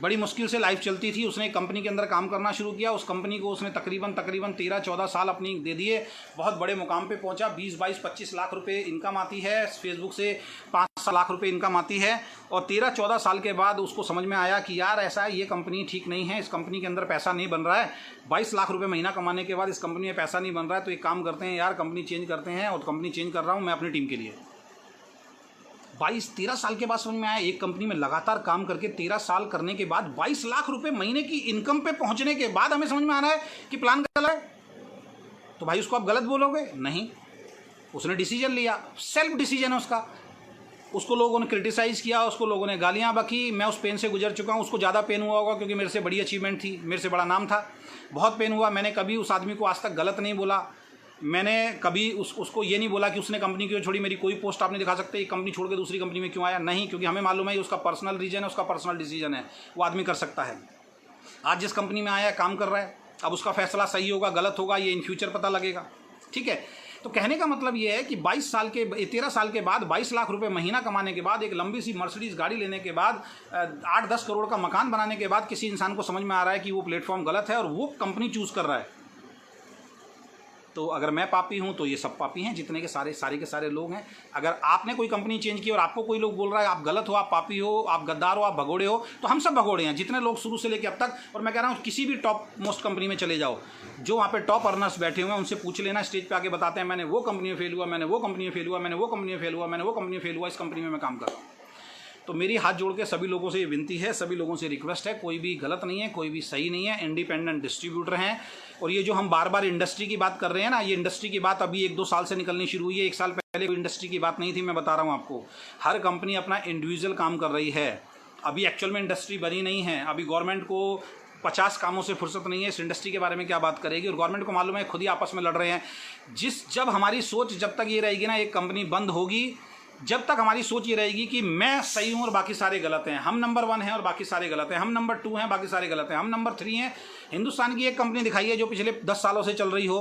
बड़ी मुश्किल से लाइफ चलती थी। उसने एक कंपनी के अंदर काम करना शुरू किया। उस कंपनी को उसने तकरीबन 13-14 साल अपनी दे दिए, बहुत बड़े मुकाम पे पहुंचा। 20-22-25 लाख रुपए इनकम आती है फेसबुक से, 5 लाख रुपए इनकम आती है। और 13-14 साल के बाद उसको समझ में आया कि यार ऐसा है, ये कंपनी ठीक नहीं है, इस कंपनी के अंदर पैसा नहीं बन रहा है। 22 लाख रुपए महीना कमाने के बाद इस कंपनी में पैसा नहीं बन रहा है, तो एक काम करते हैं यार, कंपनी चेंज करते हैं। और कंपनी चेंज कर रहा हूँ मैं अपनी टीम के लिए। 22-13 साल के बाद समझ में आया, एक कंपनी में लगातार काम करके 13 साल करने के बाद 22 लाख रुपए महीने की इनकम पे पहुंचने के बाद हमें समझ में आ रहा है कि प्लान गलत है। तो भाई उसको आप गलत बोलोगे? नहीं, उसने डिसीजन लिया, सेल्फ डिसीजन है उसका। उसको लोगों ने क्रिटिसाइज़ किया, उसको लोगों ने गालियाँ बकी। मैं उस पेन से गुजर चुका हूँ। उसको ज़्यादा पेन हुआ होगा क्योंकि मेरे से बड़ी अचीवमेंट थी, मेरे से बड़ा नाम था, बहुत पेन हुआ। मैंने कभी उस आदमी को आज तक गलत नहीं बोला। मैंने कभी उसको ये नहीं बोला कि उसने कंपनी क्यों छोड़ी। मेरी कोई पोस्ट आप नहीं दिखा सकते, ये कंपनी छोड़ के दूसरी कंपनी में क्यों आया, नहीं, क्योंकि हमें मालूम है ये उसका पर्सनल रीजन है, उसका पर्सनल डिसीजन है, वो आदमी कर सकता है। आज जिस कंपनी में आया, काम कर रहा है, अब उसका फैसला सही होगा गलत होगा ये इन फ्यूचर पता लगेगा। ठीक है, तो कहने का मतलब ये है कि 13 साल के बाद 22 लाख रुपए महीना कमाने के बाद, एक लंबी सी मर्सिडीज गाड़ी लेने के बाद, 8-10 करोड़ का मकान बनाने के बाद किसी इंसान को समझ में आ रहा है कि वो प्लेटफॉर्म गलत है और वो कंपनी चूज़ कर रहा है। तो अगर मैं पापी हूं तो ये सब पापी हैं, जितने के सारे लोग हैं। अगर आपने कोई कंपनी चेंज की और आपको कोई लोग बोल रहा है आप गलत हो, आप पापी हो, आप गद्दार हो, आप भगोड़े हो, तो हम सब भगोड़े हैं, जितने लोग शुरू से लेकर अब तक। और मैं कह रहा हूँ किसी भी टॉप मोस्ट कंपनी में चले जाओ, जो वहाँ पे टॉप अर्नर्स बैठे हुए हैं उनसे पूछ लेना, स्टेज पे आके बताते हैं मैंने वो कंपनी में फेल हुआ, मैंने वो कंपनी में फेल हुआ, मैंने वो कंपनी में फेल हुआ, मैंने वो कंपनी में फेल हुआ, इस कंपनी में मैं काम कर रहा हूँ। तो मेरी हाथ जोड़ के सभी लोगों से ये विनती है, सभी लोगों से रिक्वेस्ट है, कोई भी गलत नहीं है, कोई भी सही नहीं है, इंडिपेंडेंट डिस्ट्रीब्यूटर हैं। और ये जो हम बार बार इंडस्ट्री की बात कर रहे हैं ना, ये इंडस्ट्री की बात अभी 1-2 साल से निकलनी शुरू हुई है। 1 साल पहले कोई इंडस्ट्री की बात नहीं थी। मैं बता रहा हूँ आपको, हर कंपनी अपना इंडिविजुअल काम कर रही है। अभी एक्चुअल में इंडस्ट्री बनी नहीं है। अभी गवर्नमेंट को 50 कामों से फुर्सत नहीं है, इस इंडस्ट्री के बारे में क्या बात करेगी। और गवर्नमेंट को मालूम है, खुद ही आपस में लड़ रहे हैं। जब हमारी सोच जब तक ये रहेगी ना, एक कंपनी बंद होगी, जब तक हमारी सोच ये रहेगी कि मैं सही हूँ और बाकी सारे गलत हैं, हम नंबर 1 हैं और बाकी सारे गलत हैं, हम नंबर 2 हैं बाकी सारे गलत हैं, हम नंबर 3 हैं। हिंदुस्तान की एक कंपनी दिखाई है जो पिछले 10 सालों से चल रही हो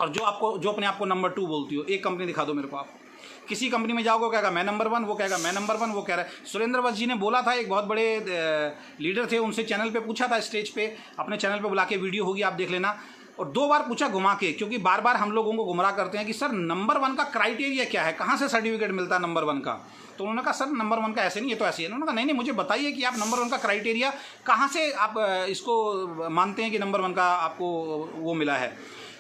और जो अपने आप को नंबर 2 बोलती हो, एक कंपनी दिखा दो मेरे को आप। किसी कंपनी में जाओगे, कहेगा मैं नंबर 1, वो कहेगा मैं नंबर 1, वो कह रहा है। सुरेंद्र वत्स जी ने बोला था, एक बहुत बड़े लीडर थे, उनसे चैनल पे पूछा था, स्टेज पे अपने चैनल पे बुला के, वीडियो होगी आप देख लेना। और 2 बार पूछा घुमा के, क्योंकि बार बार हम लोगों को गुमराह करते हैं कि सर नंबर 1 का क्राइटेरिया क्या है, कहाँ से सर्टिफिकेट मिलता है नंबर 1 का। तो उन्होंने कहा सर नंबर 1 का ऐसे नहीं है तो ऐसे है। उन्होंने कहा नहीं, मुझे बताइए कि आप नंबर 1 का क्राइटेरिया कहाँ से आप इसको मानते हैं कि नंबर 1 का आपको वो मिला है।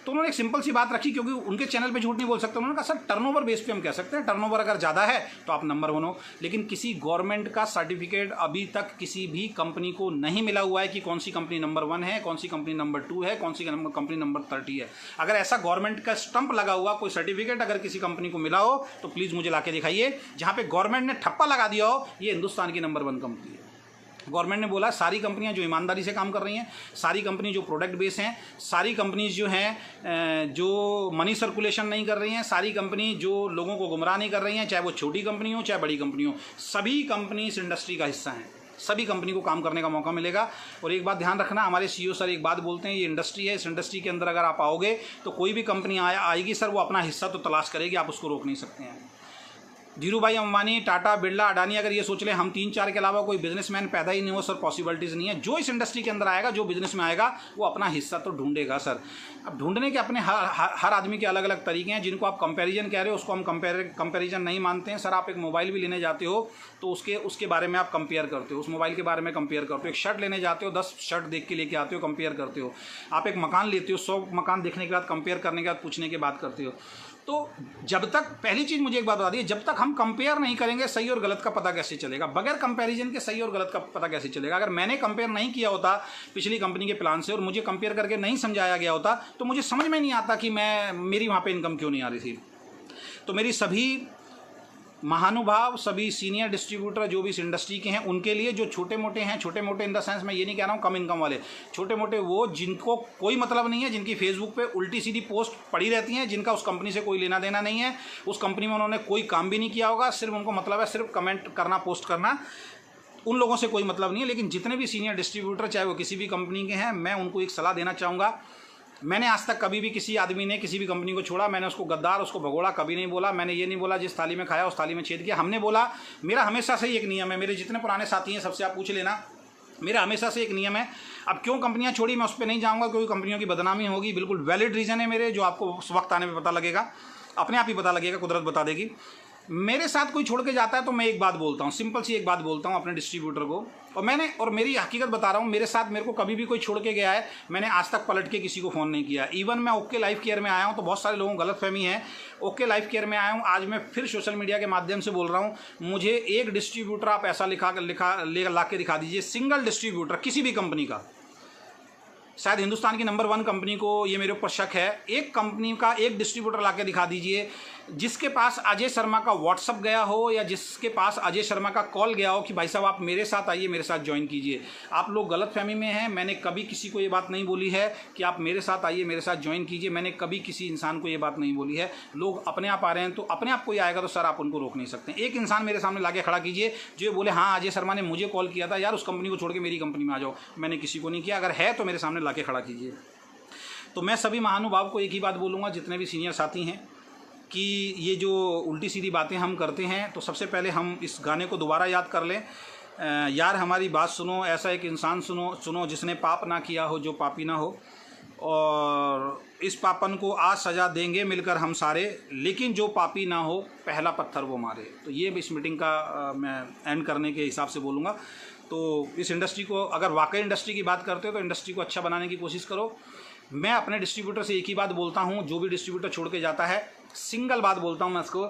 तो उन्होंने एक सिंपल सी बात रखी, क्योंकि उनके चैनल पे झूठ नहीं बोल सकते। उन्होंने कहा सर टर्नओवर बेस पे हम कह सकते हैं, टर्नओवर अगर ज़्यादा है तो आप नंबर 1 हो। लेकिन किसी गवर्नमेंट का सर्टिफिकेट अभी तक किसी भी कंपनी को नहीं मिला हुआ है कि कौन सी कंपनी नंबर 1 है, कौन सी कंपनी नंबर 2 है, कौन सी कंपनी नंबर 30 है। अगर ऐसा गवर्नमेंट का स्टंप लगा हुआ कोई सर्टिफिकेट अगर किसी कंपनी को मिला हो तो प्लीज़ मुझे ला के दिखाइए, जहाँ पे गवर्नमेंट ने ठप्पा लगा दिया हो ये हिंदुस्तान की नंबर 1 कंपनी है। गवर्नमेंट ने बोला सारी कंपनियां जो ईमानदारी से काम कर रही हैं, सारी कंपनी जो प्रोडक्ट बेस हैं, सारी कंपनीज जो हैं जो मनी सर्कुलेशन नहीं कर रही हैं, सारी कंपनी जो लोगों को गुमराह नहीं कर रही हैं, चाहे वो छोटी कंपनी हो चाहे बड़ी कंपनी हो, सभी कंपनी इस इंडस्ट्री का हिस्सा हैं। सभी कंपनी को काम करने का मौका मिलेगा। और एक बात ध्यान रखना, हमारे सीईओ सर एक बात बोलते हैं, ये इंडस्ट्री है, इस इंडस्ट्री के अंदर अगर आप आओगे तो कोई भी कंपनी आएगी सर, वो अपना हिस्सा तो तलाश करेगी, आप उसको रोक नहीं सकते हैं। धीरूभाई अंबानी, टाटा, बिरला, अडानी अगर ये सोच ले हम 3-4 के अलावा कोई बिजनेसमैन पैदा ही नहीं हो, सर पॉसिबिलिटीज़ नहीं है। जो इस इंडस्ट्री के अंदर आएगा, जो बिजनेस में आएगा, वो अपना हिस्सा तो ढूंढेगा सर। अब ढूंढने के अपने हर आदमी के अलग अलग तरीके हैं। जिनको आप कंपैरिजन कह रहे हो उसको हम कंपैरिजन नहीं मानते हैं सर। आप एक मोबाइल भी लेने जाते हो तो उसके बारे में आप कंपेयर करते हो, उस मोबाइल के बारे में कंपेयर करते हो। एक शर्ट लेने जाते हो, 10 शर्ट देख के लेके आते हो, कंपेयर करते हो। आप एक मकान लेते हो, 100 मकान देखने के बाद, कंपेयर करने के बाद, पूछने के बाद करते हो। तो जब तक, पहली चीज़ मुझे एक बात बता दी, जब तक हम कंपेयर नहीं करेंगे सही और गलत का पता कैसे चलेगा। बगैर कंपैरिजन के सही और गलत का पता कैसे चलेगा। अगर मैंने कंपेयर नहीं किया होता पिछली कंपनी के प्लान से और मुझे कंपेयर करके नहीं समझाया गया होता तो मुझे समझ में नहीं आता कि मेरी वहाँ पे इनकम क्यों नहीं आ रही थी। तो मेरी सभी महानुभाव, सभी सीनियर डिस्ट्रीब्यूटर जो भी इस इंडस्ट्री के हैं, उनके लिए जो छोटे मोटे हैं, छोटे मोटे इन द सेंस मैं ये नहीं कह रहा हूँ कम इनकम वाले, छोटे मोटे वो जिनको कोई मतलब नहीं है, जिनकी फेसबुक पे उल्टी सीधी पोस्ट पड़ी रहती हैं, जिनका उस कंपनी से कोई लेना देना नहीं है, उस कंपनी में उन्होंने कोई काम भी नहीं किया होगा, सिर्फ उनको मतलब है सिर्फ कमेंट करना, पोस्ट करना, उन लोगों से कोई मतलब नहीं है। लेकिन जितने भी सीनियर डिस्ट्रीब्यूटर चाहे वो किसी भी कंपनी के हैं, मैं उनको एक सलाह देना चाहूँगा। मैंने आज तक कभी भी किसी आदमी ने किसी भी कंपनी को छोड़ा, मैंने उसको गद्दार, उसको भगोड़ा कभी नहीं बोला। मैंने ये नहीं बोला जिस थाली में खाया उस थाली में छेद किया। हमने बोला, मेरा हमेशा से ही एक नियम है, मेरे जितने पुराने साथी हैं सबसे आप पूछ लेना, मेरा हमेशा से एक नियम है। अब क्यों कंपनियां छोड़ी मैं उस पर नहीं जाऊँगा, क्योंकि कंपनियों की बदनामी होगी। बिल्कुल वैलिड रीज़न है मेरे, जो आपको उस वक्त आने पर पता लगेगा, अपने आप ही पता लगेगा, कुदरत बता देगी। मेरे साथ कोई छोड़ के जाता है तो मैं एक बात बोलता हूँ, सिंपल सी एक बात बोलता हूँ अपने डिस्ट्रीब्यूटर को, और मेरी हकीकत बता रहा हूँ। मेरे को कभी भी कोई छोड़ के गया है, मैंने आज तक पलट के किसी को फ़ोन नहीं किया। इवन मैं ओके लाइफ केयर में आया हूँ तो बहुत सारे लोगों को गलतफहमी है, ओके लाइफ केयर में आया हूँ, आज मैं फिर सोशल मीडिया के माध्यम से बोल रहा हूँ, मुझे एक डिस्ट्रीब्यूटर आप ऐसा ला के दिखा दीजिए, सिंगल डिस्ट्रीब्यूटर किसी भी कंपनी का, शायद हिंदुस्तान की नंबर 1 कंपनी को ये मेरे ऊपर शक है, एक कंपनी का एक डिस्ट्रीब्यूटर ला के दिखा दीजिए जिसके पास अजय शर्मा का व्हाट्सअप गया हो या जिसके पास अजय शर्मा का कॉल गया हो कि भाई साहब आप मेरे साथ आइए, मेरे साथ ज्वाइन कीजिए। आप लोग गलतफहमी में हैं, मैंने कभी किसी को ये बात नहीं बोली है कि आप मेरे साथ आइए, मेरे साथ ज्वाइन कीजिए। मैंने कभी किसी इंसान को ये बात नहीं बोली है। लोग अपने आप आ रहे हैं तो अपने आप कोई आएगा तो सर आप उनको रोक नहीं सकते। एक इंसान मेरे सामने ला के खड़ा कीजिए जो ये बोले हाँ अजय शर्मा ने मुझे कॉल किया था, यार उस कंपनी को छोड़ के मेरी कंपनी में आ जाओ। मैंने किसी को नहीं किया, अगर है तो मेरे सामने ला के खड़ा कीजिए। तो मैं सभी महानुभाव को एक ही बात बोलूँगा, जितने भी सीनियर साथी हैं, कि ये जो उल्टी सीधी बातें हम करते हैं तो सबसे पहले हम इस गाने को दोबारा याद कर लें। यार हमारी बात सुनो, ऐसा एक इंसान सुनो जिसने पाप ना किया हो, जो पापी ना हो, और इस पापन को आज सज़ा देंगे मिलकर हम सारे, लेकिन जो पापी ना हो पहला पत्थर वो मारे। तो ये इस मीटिंग का मैं एंड करने के हिसाब से बोलूँगा। तो इस इंडस्ट्री को, अगर वाकई इंडस्ट्री की बात करते हो तो इंडस्ट्री को अच्छा बनाने की कोशिश करो। मैं अपने डिस्ट्रीब्यूटर से एक ही बात बोलता हूँ, जो भी डिस्ट्रीब्यूटर छोड़ के जाता है, सिंगल बात बोलता हूँ मैं उसको,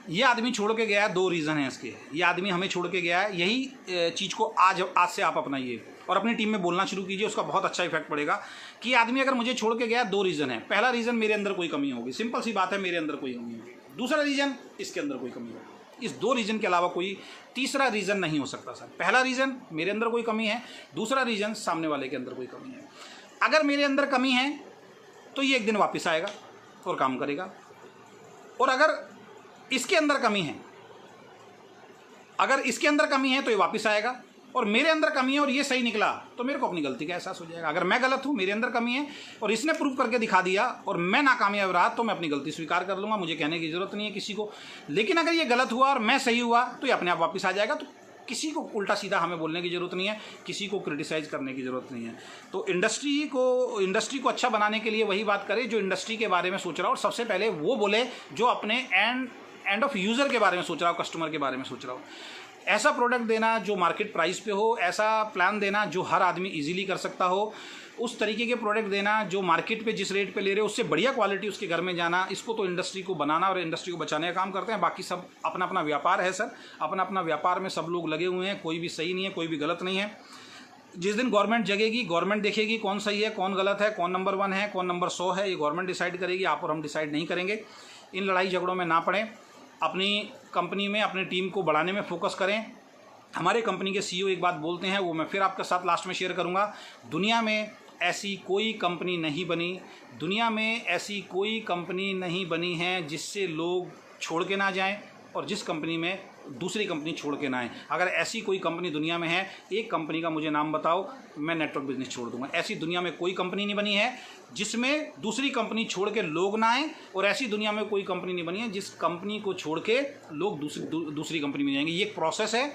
ये आदमी छोड़ के गया है, 2 रीज़न हैं इसके। ये आदमी हमें छोड़ के गया है, यही चीज़ को आज से आप अपनाइए और अपनी टीम में बोलना शुरू कीजिए, उसका बहुत अच्छा इफेक्ट पड़ेगा। कि ये आदमी अगर मुझे छोड़ के गया, 2 रीज़न है। पहला रीज़न, मेरे अंदर कोई कमी होगी, सिंपल सी बात है, मेरे अंदर कोई कमी होगी। दूसरा रीज़न, इसके अंदर कोई कमी होगी। इस 2 रीज़न के अलावा कोई तीसरा रीज़न नहीं हो सकता सर। पहला रीज़न, मेरे अंदर कोई कमी है। दूसरा रीज़न, सामने वाले के अंदर कोई कमी है। अगर मेरे अंदर कमी है तो ये एक दिन वापस आएगा और काम करेगा, और अगर इसके अंदर कमी है, अगर इसके अंदर कमी है तो ये वापस आएगा, और मेरे अंदर कमी है और ये सही निकला तो मेरे को अपनी गलती का एहसास हो जाएगा। अगर मैं गलत हूँ, मेरे अंदर कमी है और इसने प्रूव करके दिखा दिया और मैं नाकामयाब रहा, तो मैं अपनी गलती स्वीकार कर लूँगा, मुझे कहने की ज़रूरत नहीं है किसी को। लेकिन अगर ये गलत हुआ और मैं सही हुआ तो ये अपने आप वापस आ जाएगा। तो किसी को उल्टा सीधा हमें बोलने की ज़रूरत नहीं है, किसी को क्रिटिसाइज़ करने की ज़रूरत नहीं है। तो इंडस्ट्री को अच्छा बनाने के लिए वही बात करें जो इंडस्ट्री के बारे में सोच रहा हो, और सबसे पहले वो बोले जो अपने एंड ऑफ यूज़र के बारे में सोच रहा हो, कस्टमर के बारे में सोच रहा हो। ऐसा प्रोडक्ट देना जो मार्केट प्राइस पे हो, ऐसा प्लान देना जो हर आदमी इजीली कर सकता हो, उस तरीके के प्रोडक्ट देना जो मार्केट पे जिस रेट पे ले रहे हो उससे बढ़िया क्वालिटी उसके घर में जाना। इसको तो इंडस्ट्री को बनाना और इंडस्ट्री को बचाने का काम करते हैं। बाकी सब अपना अपना व्यापार है सर, अपना अपना व्यापार में सब लोग लगे हुए हैं, कोई भी सही नहीं है, कोई भी गलत नहीं है। जिस दिन गवर्नमेंट जगेगी, गवर्नमेंट देखेगी कौन सही है, कौन गलत है, कौन नंबर 1 है, कौन नंबर 100 है, ये गवर्नमेंट डिसाइड करेगी, आप और हम डिसाइड नहीं करेंगे। इन लड़ाई झगड़ों में ना पड़ें, अपनी कंपनी में अपनी टीम को बढ़ाने में फोकस करें। हमारे कंपनी के CEO एक बात बोलते हैं, वो मैं फिर आपके साथ लास्ट में शेयर करूंगा। दुनिया में ऐसी कोई कंपनी नहीं बनी, दुनिया में ऐसी कोई कंपनी नहीं बनी है जिससे लोग छोड़ के ना जाएं और जिस कंपनी में दूसरी कंपनी छोड़ के ना आए। अगर ऐसी कोई कंपनी दुनिया में है, एक कंपनी का मुझे नाम बताओ, मैं नेटवर्क बिजनेस छोड़ दूंगा। ऐसी दुनिया में कोई कंपनी नहीं बनी है जिसमें दूसरी कंपनी छोड़ के लोग ना आए, और ऐसी दुनिया में कोई कंपनी नहीं बनी है जिस कंपनी को छोड़ के लोग दूसरी कंपनी में जाएंगे। ये एक प्रोसेस है,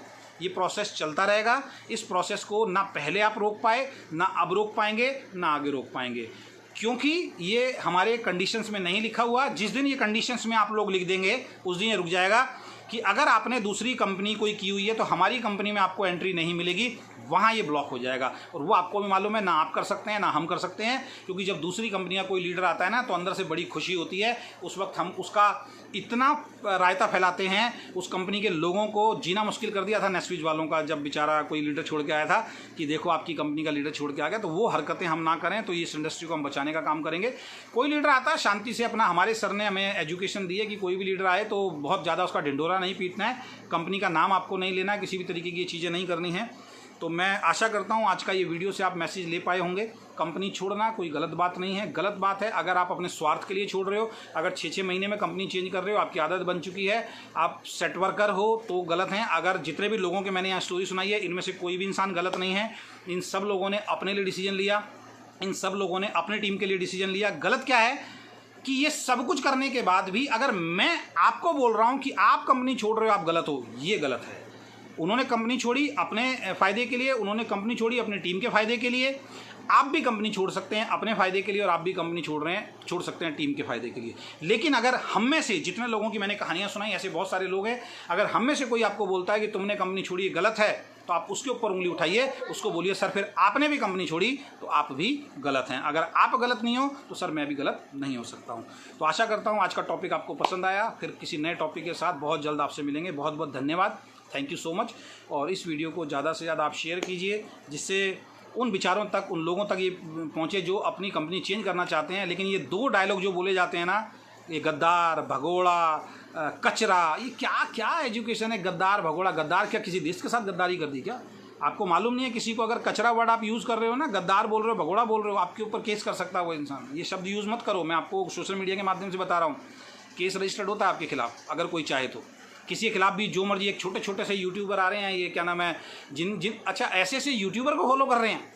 ये प्रोसेस चलता रहेगा। इस प्रोसेस को ना पहले आप रोक पाए, ना अब रोक पाएंगे, ना आगे रोक पाएंगे, क्योंकि ये हमारे कंडीशंस में नहीं लिखा हुआ। जिस दिन ये कंडीशंस में आप लोग लिख देंगे उस दिन ये रुक जाएगा कि अगर आपने दूसरी कंपनी कोई की हुई है तो हमारी कंपनी में आपको एंट्री नहीं मिलेगी, वहाँ ये ब्लॉक हो जाएगा। और वो आपको भी मालूम है, ना आप कर सकते हैं ना हम कर सकते हैं, क्योंकि जब दूसरी कंपनी का कोई लीडर आता है ना तो अंदर से बड़ी खुशी होती है। उस वक्त हम उसका इतना रायता फैलाते हैं, उस कंपनी के लोगों को जीना मुश्किल कर दिया था नेस्विच वालों का, जब बेचारा कोई लीडर छोड़ के आया था कि देखो आपकी कंपनी का लीडर छोड़ के आ गया। तो वो हरकतें हम ना करें, तो इस इंडस्ट्री को हम बचाने का काम करेंगे। कोई लीडर आता है शांति से अपना, हमारे सर ने हमें एजुकेशन दी है कि कोई भी लीडर आए तो बहुत ज़्यादा उसका ढिंढोरा नहीं पीटना है, कंपनी का नाम आपको नहीं लेना है, किसी भी तरीके की ये चीज़ें नहीं करनी है। तो मैं आशा करता हूँ आज का ये वीडियो से आप मैसेज ले पाए होंगे। कंपनी छोड़ना कोई गलत बात नहीं है, गलत बात है अगर आप अपने स्वार्थ के लिए छोड़ रहे हो। अगर 6-6 महीने में कंपनी चेंज कर रहे हो, आपकी आदत बन चुकी है, आप सेट वर्कर हो तो गलत हैं। अगर जितने भी लोगों के मैंने यहाँ स्टोरी सुनाई है, इनमें से कोई भी इंसान गलत नहीं है। इन सब लोगों ने अपने लिए डिसीजन लिया, इन सब लोगों ने अपनी टीम के लिए डिसीजन लिया। गलत क्या है कि ये सब कुछ करने के बाद भी अगर मैं आपको बोल रहा हूँ कि आप कंपनी छोड़ रहे हो, आप गलत हो, ये गलत है। उन्होंने कंपनी छोड़ी अपने फ़ायदे के लिए, उन्होंने कंपनी छोड़ी अपनी टीम के फ़ायदे के लिए। आप भी कंपनी छोड़ सकते हैं अपने फ़ायदे के लिए, और आप भी कंपनी छोड़ सकते हैं टीम के फ़ायदे के लिए। लेकिन अगर हम में से जितने लोगों की मैंने कहानियाँ सुनाई, ऐसे बहुत सारे लोग हैं, अगर हम में से कोई आपको बोलता है कि तुमने कंपनी छोड़ी ये गलत है, तो आप उसके ऊपर उंगली उठाइए, उसको बोलिए सर फिर आपने भी कंपनी छोड़ी तो आप भी गलत हैं। अगर आप गलत नहीं हो तो सर मैं भी गलत नहीं हो सकता हूँ। तो आशा करता हूँ आज का टॉपिक आपको पसंद आया। फिर किसी नए टॉपिक के साथ बहुत जल्द आपसे मिलेंगे। बहुत बहुत धन्यवाद, थैंक यू सो मच। और इस वीडियो को ज़्यादा से ज़्यादा आप शेयर कीजिए, जिससे उन विचारों तक, उन लोगों तक ये पहुँचे जो अपनी कंपनी चेंज करना चाहते हैं। लेकिन ये 2 डायलॉग जो बोले जाते हैं ना, ये गद्दार, भगोड़ा, कचरा, ये क्या क्या एजुकेशन है? गद्दार, भगोड़ा। गद्दार क्या किसी देश के साथ गद्दारी कर दी क्या? आपको मालूम नहीं है? किसी को अगर कचरा वर्ड आप यूज़ कर रहे हो ना, गद्दार बोल रहे हो, भगोड़ा बोल रहे हो, आपके ऊपर केस कर सकता है वो इंसान। ये शब्द यूज़ मत करो, मैं आपको सोशल मीडिया के माध्यम से बता रहा हूँ। केस रजिस्टर्ड होता है आपके खिलाफ, अगर कोई चाहे तो। किसी के खिलाफ भी जो मर्जी, एक छोटे छोटे से यूट्यूबर आ रहे हैं, ये क्या नाम है, अच्छा ऐसे यूट्यूबर को फॉलो कर रहे हैं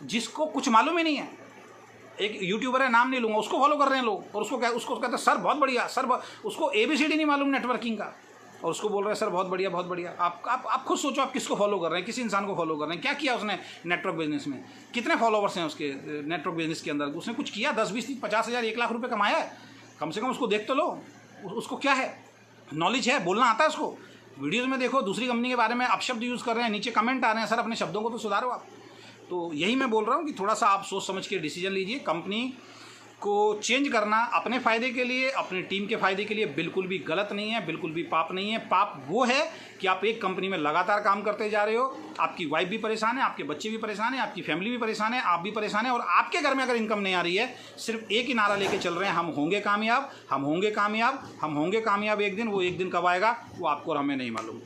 जिसको कुछ मालूम ही नहीं है। एक यूट्यूबर है, नाम नहीं लूँगा, उसको फॉलो कर रहे हैं लोग, और उसको कहते हैं सर बहुत बढ़िया, सर उसको ABCD नहीं मालूम नेटवर्किंग का, और उसको बोल रहे हैं सर बहुत बढ़िया बहुत बढ़िया। आप खुद सोचो, आप किसको फॉलो कर रहे हैं, किस इंसान को फॉलो कर रहे हैं? क्या किया उसने नेटवर्क बिजनेस में? कितने फॉलोवर्स हैं उसके नेटवर्क बिजनेस के अंदर? उसने कुछ किया? 10, 20, 50 हज़ार, 1 लाख रुपये कमाया है? कम से कम उसको देख तो लो, उसको क्या है, नॉलेज है, बोलना आता है उसको। वीडियोज़ में देखो दूसरी कंपनी के बारे में अपशब्द यूज़ कर रहे हैं, नीचे कमेंट आ रहे हैं, सर अपने शब्दों को तो सुधारो आप। तो यही मैं बोल रहा हूँ कि थोड़ा सा आप सोच समझ के डिसीजन लीजिए। कंपनी को चेंज करना अपने फ़ायदे के लिए, अपनी टीम के फ़ायदे के लिए बिल्कुल भी गलत नहीं है, बिल्कुल भी पाप नहीं है। पाप वो है कि आप एक कंपनी में लगातार काम करते जा रहे हो, आपकी वाइफ भी परेशान है, आपके बच्चे भी परेशान हैं, आपकी फैमिली भी परेशान है, आप भी परेशान हैं, और आपके घर में अगर इनकम नहीं आ रही है, सिर्फ एक ही नारा लेके चल रहे हैं, हम होंगे कामयाब, हम होंगे कामयाब, हम होंगे कामयाब एक दिन। वो एक दिन कब आएगा वो आपको और हमें नहीं मालूम।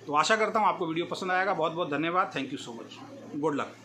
तो आशा करता हूँ आपको वीडियो पसंद आएगा। बहुत बहुत धन्यवाद। Thank you so much. Good luck.